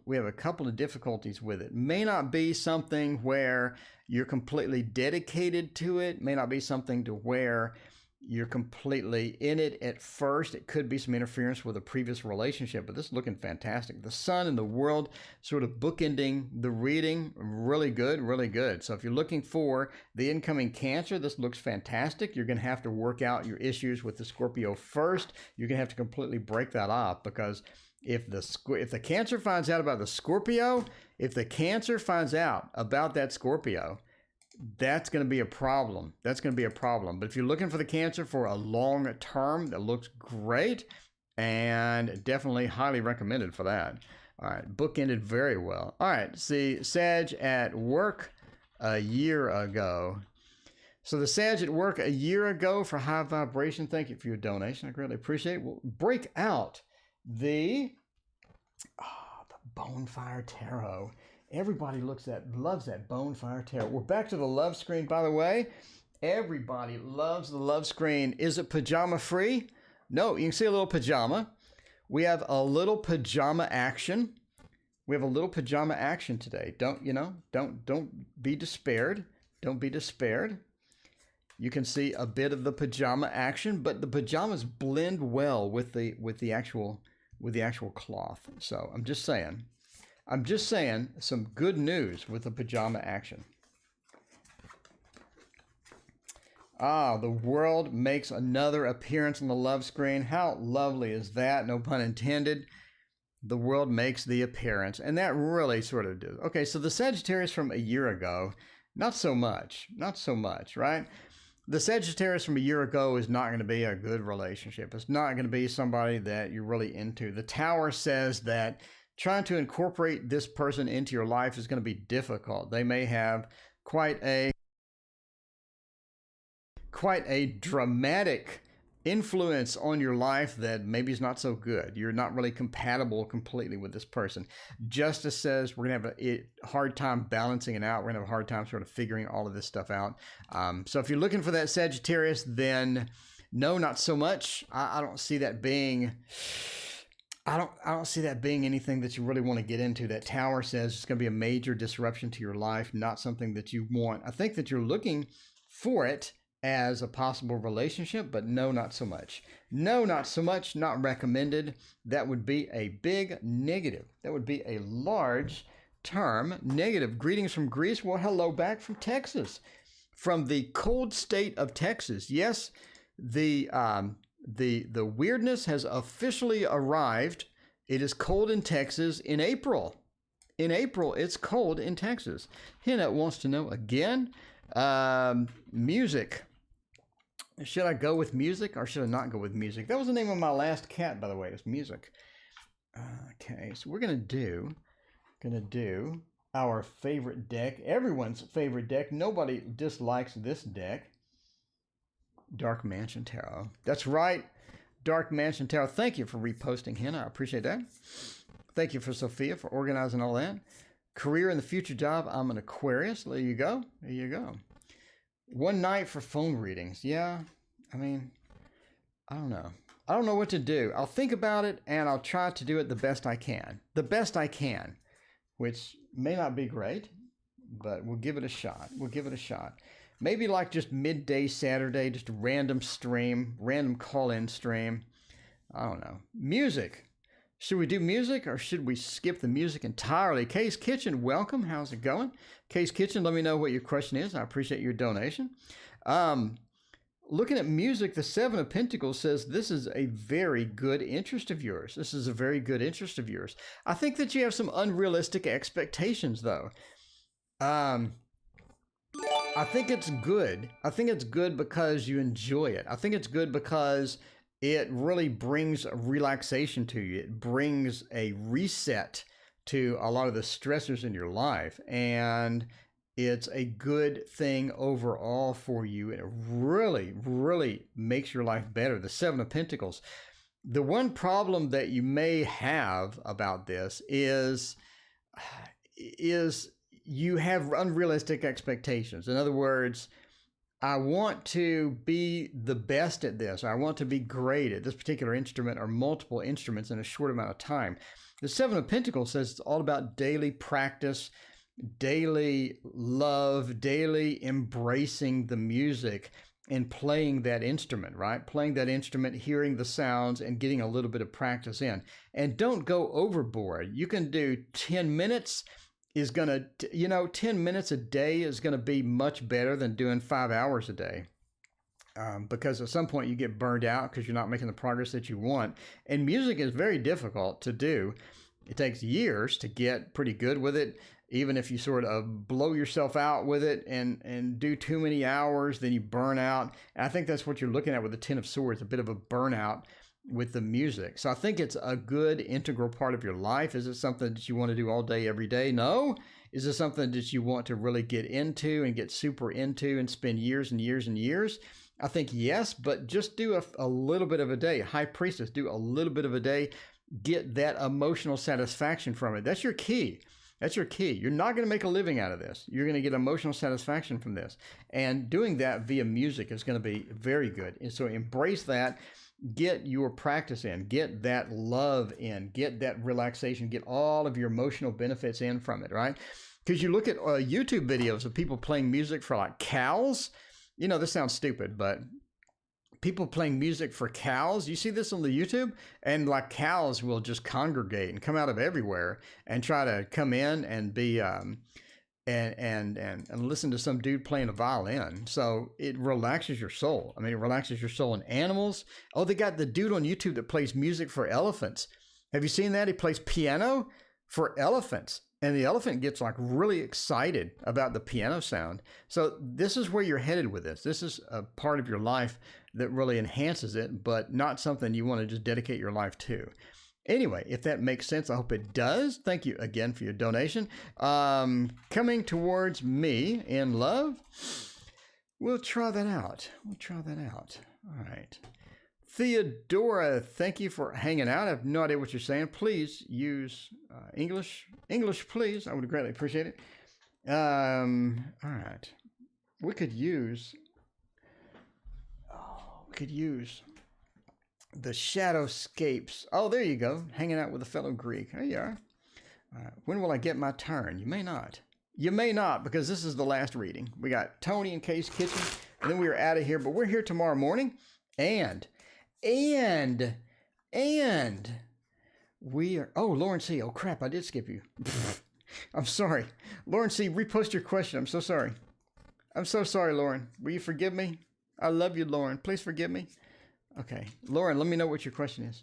May not be something where you're completely dedicated to it. May not be something to where You're completely in it at first. It could be some interference with a previous relationship, but this is looking fantastic. The sun and the world sort of bookending the reading. Really good, really good. So if you're looking for the incoming Cancer, this looks fantastic. You're going to have to work out your issues with the Scorpio first. You're going to have to completely break that off, because if the Cancer finds out about the Scorpio, if the Cancer finds out about that Scorpio, that's going to be a problem. That's going to be a problem. But if you're looking for the Cancer for a long term, that looks great, and definitely highly recommended for that. All right, book ended very well. All right, see, Sag at work a year ago. So the Sag at work a year ago for high vibration, thank you for your donation. I greatly appreciate it. We'll break out the Bonefire Tarot. Everybody loves that Bonefire Tarot. We're back to the love screen, by the way. Everybody loves the love screen. Is it pajama free? No, you can see a little pajama. We have a little pajama action. We have a little pajama action today. Don't be despaired. Don't be despaired. You can see a bit of the pajama action, but the pajamas blend well with the actual cloth. So I'm just saying some good news with the pajama action. The world makes another appearance on the love screen. How lovely is that? No pun intended. The world makes the appearance, and that really sort of does. Okay, so the Sagittarius from a year ago, not so much, right? The Sagittarius from a year ago is not going to be a good relationship. It's not going to be somebody that you're really into. The Tower says that trying to incorporate this person into your life is going to be difficult. They may have quite a dramatic influence on your life that maybe is not so good. You're not really compatible completely with this person. Justice says we're going to have a hard time balancing it out. We're going to have a hard time sort of figuring all of this stuff out. So if you're looking for that Sagittarius, then no, not so much. I don't see that being... I don't see that being anything that you really want to get into. That Tower says it's going to be a major disruption to your life, not something that you want. I think that you're looking for it as a possible relationship, but no, not so much. No, not so much, not recommended. That would be a big negative. That would be a large term negative. Greetings from Greece. Well, hello back from Texas, from the cold state of Texas. Yes, the weirdness has officially arrived. It is cold in Texas in April. In April, it's cold in Texas. Hannah wants to know again, music. Should I go with music or should I not go with music? That was the name of my last cat, by the way. It's music. Okay, so we're gonna do our favorite deck, everyone's favorite deck. Nobody dislikes this deck. Dark Mansion Tarot. That's right, Dark Mansion Tarot. Thank you for reposting, Hannah. I appreciate that. Thank you for Sophia for organizing all that. Career and the future job. I'm an Aquarius. There you go. There you go. One night for phone readings. Yeah, I mean, I don't know. I don't know what to do. I'll think about it and I'll try to do it the best I can. The best I can, which may not be great, but we'll give it a shot. We'll give it a shot. Maybe like just midday Saturday, just a random stream, random call-in stream. I don't know. Music. Should we do music or should we skip the music entirely? Kay's Kitchen, welcome. How's it going? Kay's Kitchen, let me know what your question is. I appreciate your donation. Looking at music, the Seven of Pentacles says this is a very good interest of yours. This is a very good interest of yours. I think that you have some unrealistic expectations, though. I think it's good. I think it's good because you enjoy it. I think it's good because it really brings a relaxation to you. It brings a reset to a lot of the stressors in your life. And it's a good thing overall for you. It really, really makes your life better. The Seven of Pentacles. The one problem that you may have about this is you have unrealistic expectations. In other words, I want to be the best at this. I want to be great at this particular instrument or multiple instruments in a short amount of time. The Seven of Pentacles says it's all about daily practice, daily love, daily embracing the music, in playing that instrument, right? Playing that instrument, hearing the sounds, and getting a little bit of practice in. And don't go overboard. You can do 10 minutes is going to, 10 minutes a day is going to be much better than doing 5 hours a day. Because at some point you get burned out because you're not making the progress that you want. And music is very difficult to do. It takes years to get pretty good with it. Even if you sort of blow yourself out with it and do too many hours, then you burn out. And I think that's what you're looking at with the Ten of Swords, a bit of a burnout with the music. So I think it's a good integral part of your life. Is it something that you want to do all day, every day? No. Is it something that you want to really get into and get super into and spend years and years and years? I think yes, but just do a little bit of a day. High Priestess, do a little bit of a day. Get that emotional satisfaction from it. That's your key. That's your key. You're not going to make a living out of this. You're going to get emotional satisfaction from this. And doing that via music is going to be very good. And so embrace that. Get your practice in. Get that love in. Get that relaxation. Get all of your emotional benefits in from it, right? Because you look at YouTube videos of people playing music for like cows. You know, this sounds stupid, but people playing music for cows. You see this on the YouTube, and like cows will just congregate and come out of everywhere and try to come in and be and listen to some dude playing a violin. So it relaxes your soul. I mean, it relaxes your soul. And animals. Oh, they got the dude on YouTube that plays music for elephants. Have you seen that? He plays piano for elephants. And the elephant gets like really excited about the piano sound. So this is where you're headed with this. This is a part of your life that really enhances it, but not something you want to just dedicate your life to. Anyway, if that makes sense, I hope it does. Thank you again for your donation. Coming towards me in love. We'll try that out. All right. Theodora, thank you for hanging out. I have no idea what you're saying. Please use English. English, please. I would greatly appreciate it. All right. We could use the Shadowscapes. Oh, there you go. Hanging out with a fellow Greek. There you are. All right. When will I get my turn? You may not. You may not, because this is the last reading. We got Tony and Kay's Kitchen, and then we are out of here. But we're here tomorrow morning, and we are, oh, Lauren C. Oh, crap, I did skip you. I'm sorry. Lauren C., repost your question. I'm so sorry. I'm so sorry, Lauren. Will you forgive me? I love you, Lauren. Please forgive me. Okay. Lauren, let me know what your question is.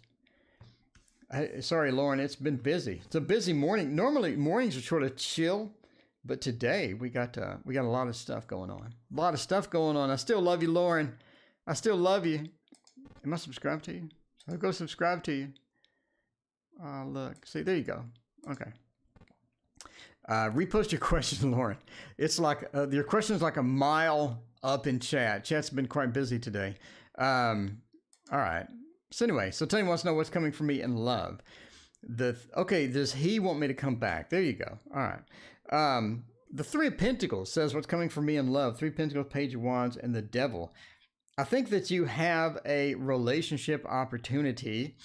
Sorry, Lauren, it's been busy. It's a busy morning. Normally, mornings are sort of chill, but today we got a lot of stuff going on. I still love you, Lauren. I still love you. Am I subscribed to you? I'll go subscribe to you. Look. See, there you go. Okay. Repost your question, Lauren. It's like, your question is like a mile up in chat. Chat's been quite busy today. All right. So anyway, so Tony wants to know what's coming for me in love. Okay, does he want me to come back? There you go. All right. The Three of Pentacles says what's coming for me in love. Three of Pentacles, Page of Wands, and the Devil. I think that you have a relationship opportunity.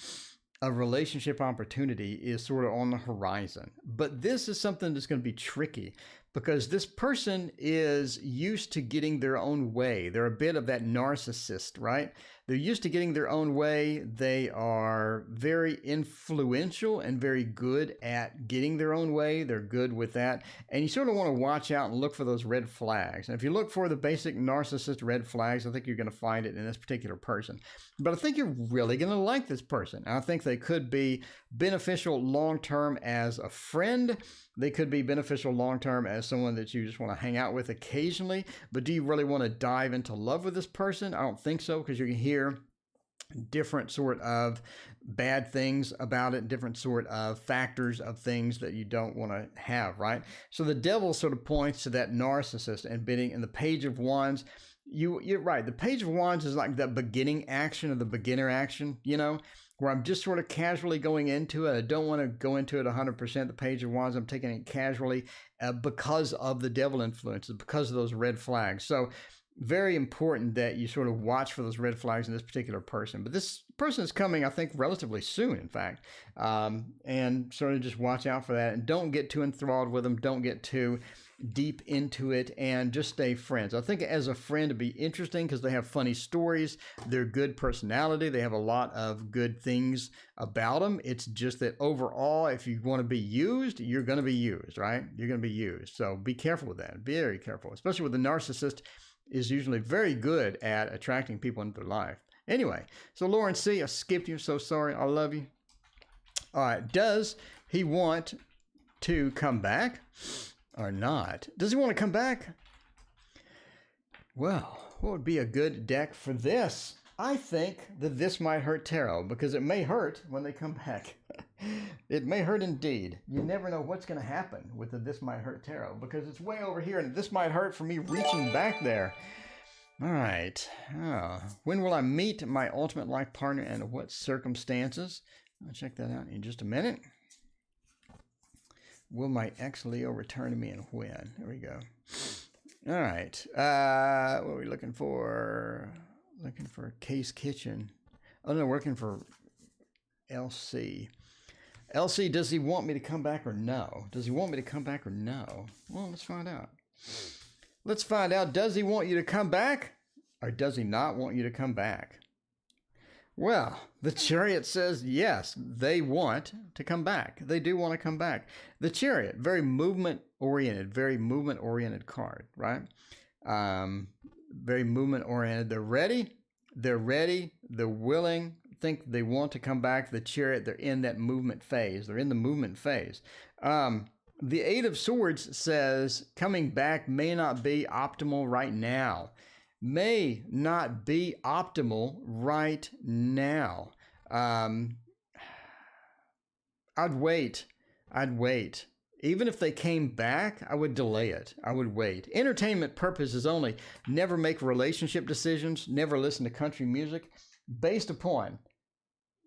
A relationship opportunity is sort of on the horizon. But this is something that's going to be tricky because this person is used to getting their own way. They're a bit of that narcissist, right? They're used to getting their own way. They are very influential and very good at getting their own way. They're good with that. And you sort of want to watch out and look for those red flags. And if you look for the basic narcissist red flags, I think you're going to find it in this particular person. But I think you're really going to like this person. I think they could be beneficial long-term as a friend. They could be beneficial long-term as someone that you just want to hang out with occasionally. But do you really want to dive into love with this person? I don't think so, because you can hear different sort of bad things about it, different sort of factors of things that you don't want to have, right? So the Devil sort of points to that narcissist and bidding in the Page of Wands. You're right. The Page of Wands is like the beginning action of the beginner action, you know, where I'm just sort of casually going into it. I don't want to go into it 100%. The Page of Wands, I'm taking it casually because of the Devil influences, because of those red flags. So very important that you sort of watch for those red flags in this particular person. But this person is coming, I think, relatively soon, in fact. And sort of just watch out for that. And don't get too enthralled with them. Don't get too deep into it and just stay friends. I think as a friend it'd be interesting because they have funny stories. They're good personality. They have a lot of good things about them. It's just that overall, if you want to be used, you're going to be used, right? You're going to be used. So be careful with that. Very careful, especially with the narcissist is usually very good at attracting people into their life. Anyway, so Lauren C., I skipped you. So sorry. I love you. All right. Does he want to come back or not? Does he want to come back? Well, what would be a good deck for this? I think that this might hurt tarot because it may hurt when they come back. It may hurt indeed. You never know what's going to happen with the This Might Hurt tarot because it's way over here and this might hurt for me reaching back there. All right. When will I meet my ultimate life partner and what circumstances? I'll check that out in just a minute. Will my ex Leo return to me and when? There we go. All right. What are we looking for? Looking for Case Kitchen. Oh, no, working for LC. LC, does he want me to come back or no? Does he want me to come back or no? Well, let's find out. Let's find out. Does he want you to come back or does he not want you to come back? Well, the Chariot says yes, they want to come back. They do want to come back. The Chariot, very movement-oriented card, right? Very movement-oriented. They're ready. They're willing. Think they want to come back. The Chariot, they're in that movement phase. They're in the movement phase. The Eight of Swords says coming back may not be optimal right now. May not be optimal right now. I'd wait. Even if they came back, I would delay it. I would wait. Entertainment purposes only. Never make relationship decisions. Never listen to country music based upon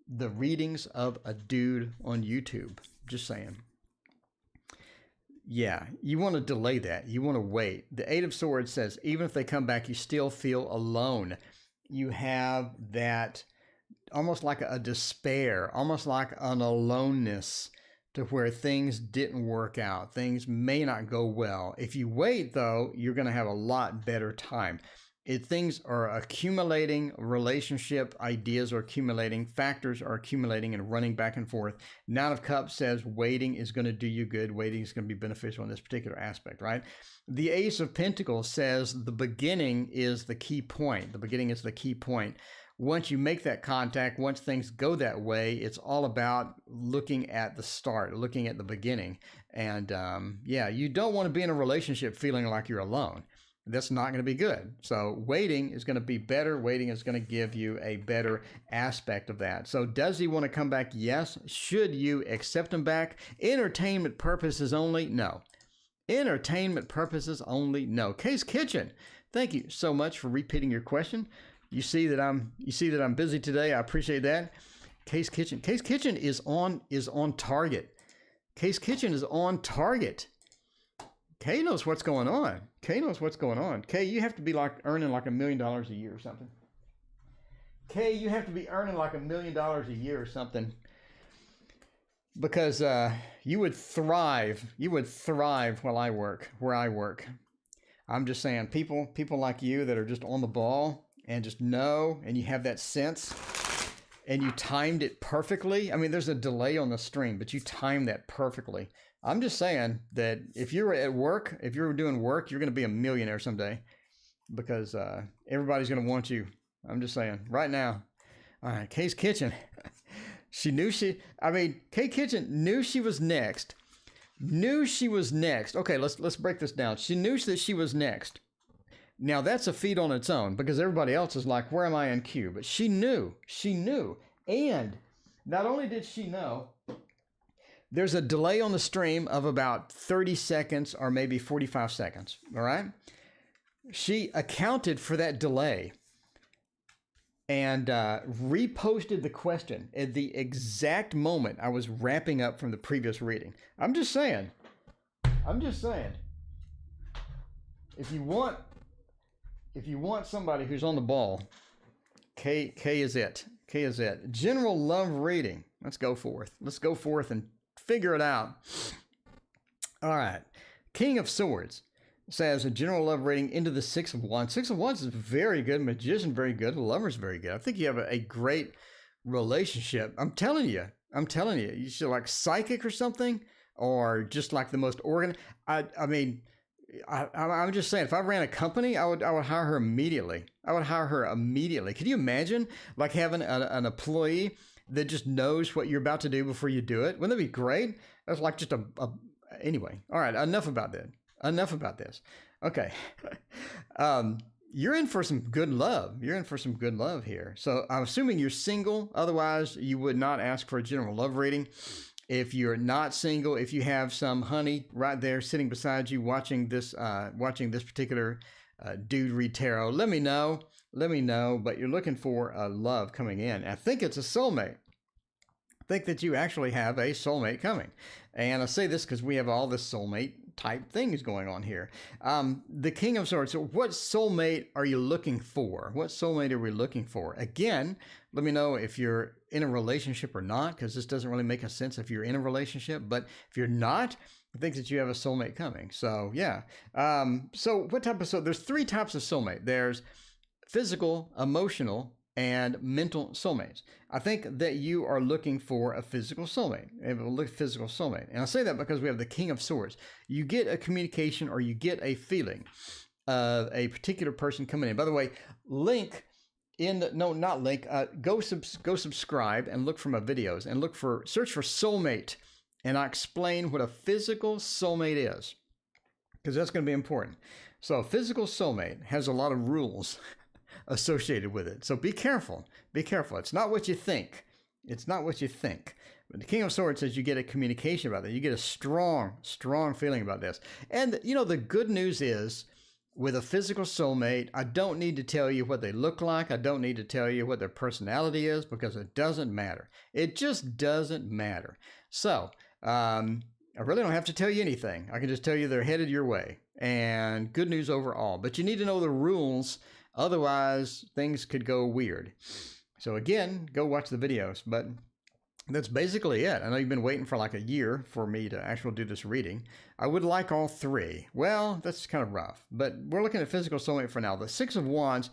the readings of a dude on YouTube. Just saying. Yeah, you want to delay that. You want to wait. The Eight of Swords says, even if they come back, you still feel alone. You have that almost like a despair, almost like an aloneness to where things didn't work out. Things may not go well. If you wait, though, you're going to have a lot better time. Things are accumulating, relationship ideas are accumulating, factors are accumulating and running back and forth. Nine of Cups says waiting is going to do you good. Waiting is going to be beneficial in this particular aspect, right? The Ace of Pentacles says the beginning is the key point. The beginning is the key point. Once you make that contact, once things go that way, it's all about looking at the start, looking at the beginning. And yeah, you don't want to be in a relationship feeling like you're alone. That's not going to be good. So waiting is going to be better. Waiting is going to give you a better aspect of that. So does he want to come back? Yes. Should you accept him back? Entertainment purposes only? No. Entertainment purposes only? No. Case Kitchen, thank you so much for repeating your question. You see that I'm busy today. I appreciate that. Case Kitchen is on target. Case Kitchen is on target. Kay knows what's going on. Kay, you have to be like earning like $1 million a year or something. Kay, you have to be earning like $1 million a year or something. Because you would thrive. You would thrive where I work. I'm just saying, people like you that are just on the ball and just know, and you have that sense, and you timed it perfectly. I mean, there's a delay on the stream, but you timed that perfectly. I'm just saying that if you're at work, if you're doing work, you're going to be a millionaire someday because everybody's going to want you. I'm just saying right now. All right, Kay's Kitchen. Kay Kitchen knew she was next. Okay, let's break this down. She knew that she was next. Now that's a feat on its own because everybody else is like, where am I in queue? But she knew. And not only did she know, there's a delay on the stream of about 30 seconds or maybe 45 seconds, all right? She accounted for that delay and reposted the question at the exact moment I was wrapping up from the previous reading. I'm just saying. If you want somebody who's on the ball, K is it. General love reading. Let's go forth and figure it out. All right. King of Swords says a general love rating into the Six of Wands. Six of Wands is very good. Magician, very good. Lover's very good. I think you have a great relationship. I'm telling you. You should like psychic or something, or just like the most I'm just saying, if I ran a company, I would hire her immediately. Could you imagine like having an employee that just knows what you're about to do before you do it? Wouldn't that be great? That's like just anyway. All right. Enough about this. Okay. You're in for some good love. Here. So I'm assuming you're single. Otherwise, you would not ask for a general love reading. If you're not single, if you have some honey right there sitting beside you watching this particular dude read tarot, let me know. But you're looking for a love coming in. I think it's a soulmate. I think that you actually have a soulmate coming. And I say this because we have all this soulmate type things going on here. The King of Swords. So what soulmate are you looking for? What soulmate are we looking for? Again, let me know if you're in a relationship or not, because this doesn't really make a sense if you're in a relationship. But if you're not, I think that you have a soulmate coming. So yeah. So what type of soul? There's three types of soulmate. There's physical, emotional, and mental soulmates. I think that you are looking for a physical soulmate. And I say that because we have the King of Swords. You get a communication, or you get a feeling of a particular person coming in. By the way, go subscribe and look for my videos and search for soulmate. And I explain what a physical soulmate is, because that's going to be important. So a physical soulmate has a lot of rules associated with it. So be careful. It's not what you think. But the King of Swords says you get a communication about that. You get a strong feeling about this. And the good news is, with a physical soulmate, I don't need to tell you what they look like. I don't need to tell you what their personality is, because it doesn't matter. It just doesn't matter. So, I really don't have to tell you anything. I can just tell you they're headed your way, and good news overall. But you need to know the rules. Otherwise, things could go weird. So again, go watch the videos. But that's basically it. I know you've been waiting for like a year for me to actually do this reading. I would like all three. Well, that's kind of rough. But we're looking at physical soulmate for now. The Six of Wands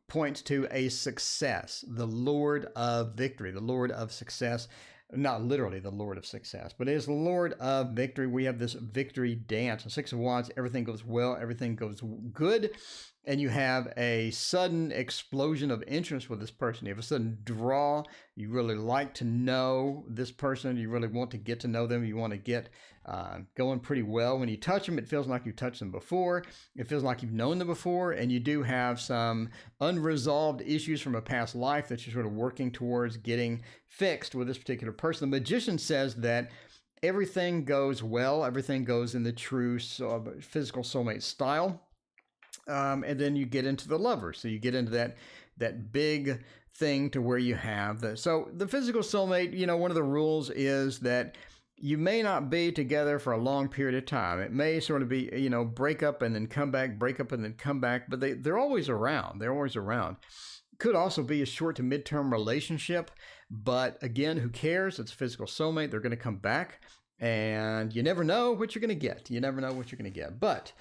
points to a success, the Lord of victory, the Lord of success. Not literally the Lord of success, but it is the Lord of victory. We have this victory dance. The Six of Wands, everything goes well, everything goes good. And you have a sudden explosion of interest with this person. You have a sudden draw. You really like to know this person. You really want to get to know them. You want to get going pretty well. When you touch them, it feels like you've touched them before. It feels like you've known them before. And you do have some unresolved issues from a past life that you're sort of working towards getting fixed with this particular person. The Magician says that everything goes well. Everything goes in the true physical soulmate style. And then you get into the Lover. So you get into that big thing to where you have so the physical soulmate, one of the rules is that you may not be together for a long period of time. It may sort of be, break up and then come back, break up and then come back, but they're always around. Could also be a short to midterm relationship, but again, who cares? It's a physical soulmate. They're going to come back, and you never know what you're going to get. But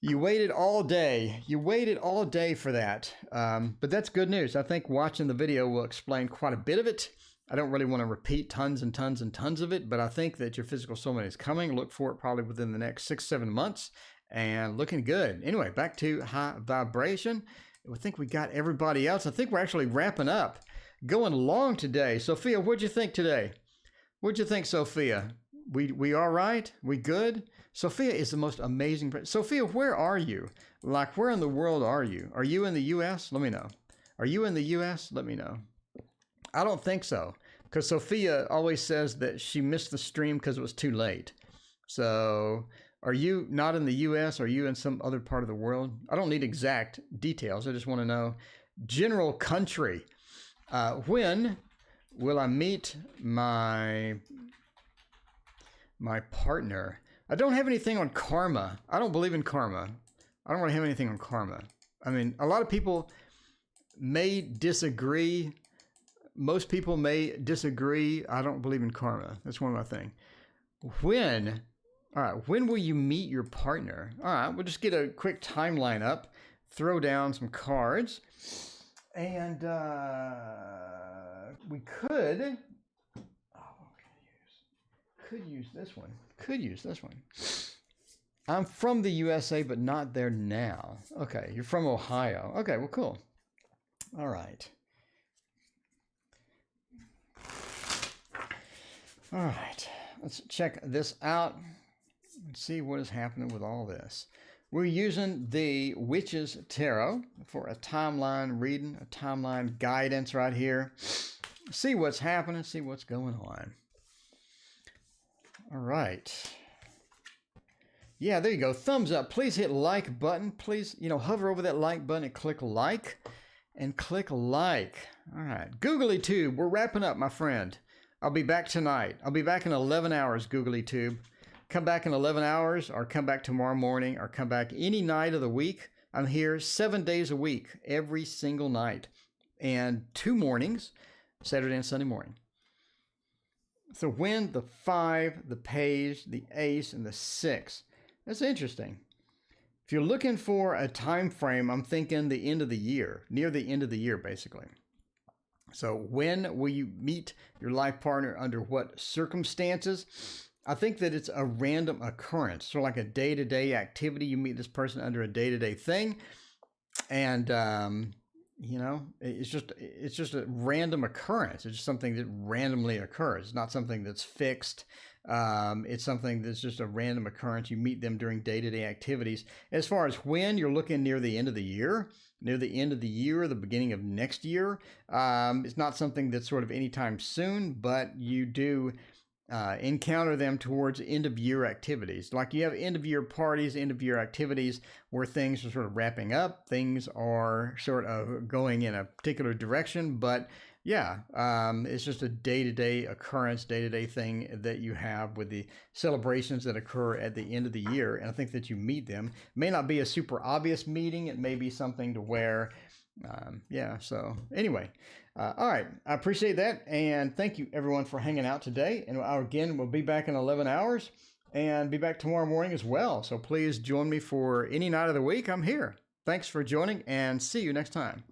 you waited all day. For that. But that's good news. I think watching the video will explain quite a bit of it. I don't really want to repeat tons and tons and tons of it, but I think that your physical soulmate is coming. Look for it probably within the next 6-7 months, and looking good. Anyway, back to high vibration. I think we got everybody else. I think we're actually wrapping up. Going long today. Sophia, what'd you think today? What'd you think, Sophia? We all right? We good? Sophia is the most amazing. Sophia, where are you? Like, where in the world are you? Are you in the U.S.? Let me know. Are you in the U.S.? Let me know. I don't think so, because Sophia always says that she missed the stream because it was too late. So, are you not in the U.S.? Are you in some other part of the world? I don't need exact details. I just want to know general country. When will I meet my partner? I don't have anything on karma. I don't believe in karma. I don't really have anything on karma. I mean, a lot of people may disagree. Most people may disagree. I don't believe in karma. That's one of my things. When All right, when will you meet your partner? All right, we'll just get a quick timeline up, throw down some cards, and we could use this one. Could use this one. I'm from the USA, but not there now. Okay, you're from Ohio. Okay, well, cool. All right. All right, let's check this out and see what is happening with all this. We're using the Witch's Tarot for a timeline reading, a timeline guidance right here. See what's happening, see what's going on. All right. Yeah, there you go. Thumbs up. Please hit like button. Please, hover over that like button and click like. All right. Googly Tube, we're wrapping up, my friend. I'll be back tonight. I'll be back in 11 hours, Googly Tube. Come back in 11 hours or come back tomorrow morning or come back any night of the week. I'm here 7 days a week, every single night. And 2 mornings, Saturday and Sunday morning. So when the 5, the page, the ace, and the 6. That's interesting. If you're looking for a time frame, I'm thinking the end of the year, near the end of the year, basically. So when will you meet your life partner, under what circumstances? I think that it's a random occurrence, sort of like a day-to-day activity. You meet this person under a day-to-day thing, and it's just a random occurrence. It's just something that randomly occurs. It's not something that's fixed. It's something that's just a random occurrence. You meet them during day-to-day activities. As far as when, you're looking near the end of the year, the beginning of next year. It's not something that's sort of anytime soon, but you do encounter them towards end-of-year activities. Like you have end-of-year parties, end-of-year activities where things are sort of wrapping up. Things are sort of going in a particular direction, but yeah, it's just a day-to-day occurrence, day-to-day thing that you have with the celebrations that occur at the end of the year. And I think that you meet them. It may not be a super obvious meeting. It may be something to where, so anyway, all right. I appreciate that. And thank you everyone for hanging out today. And again, we'll be back in 11 hours and be back tomorrow morning as well. So please join me for any night of the week. I'm here. Thanks for joining and see you next time.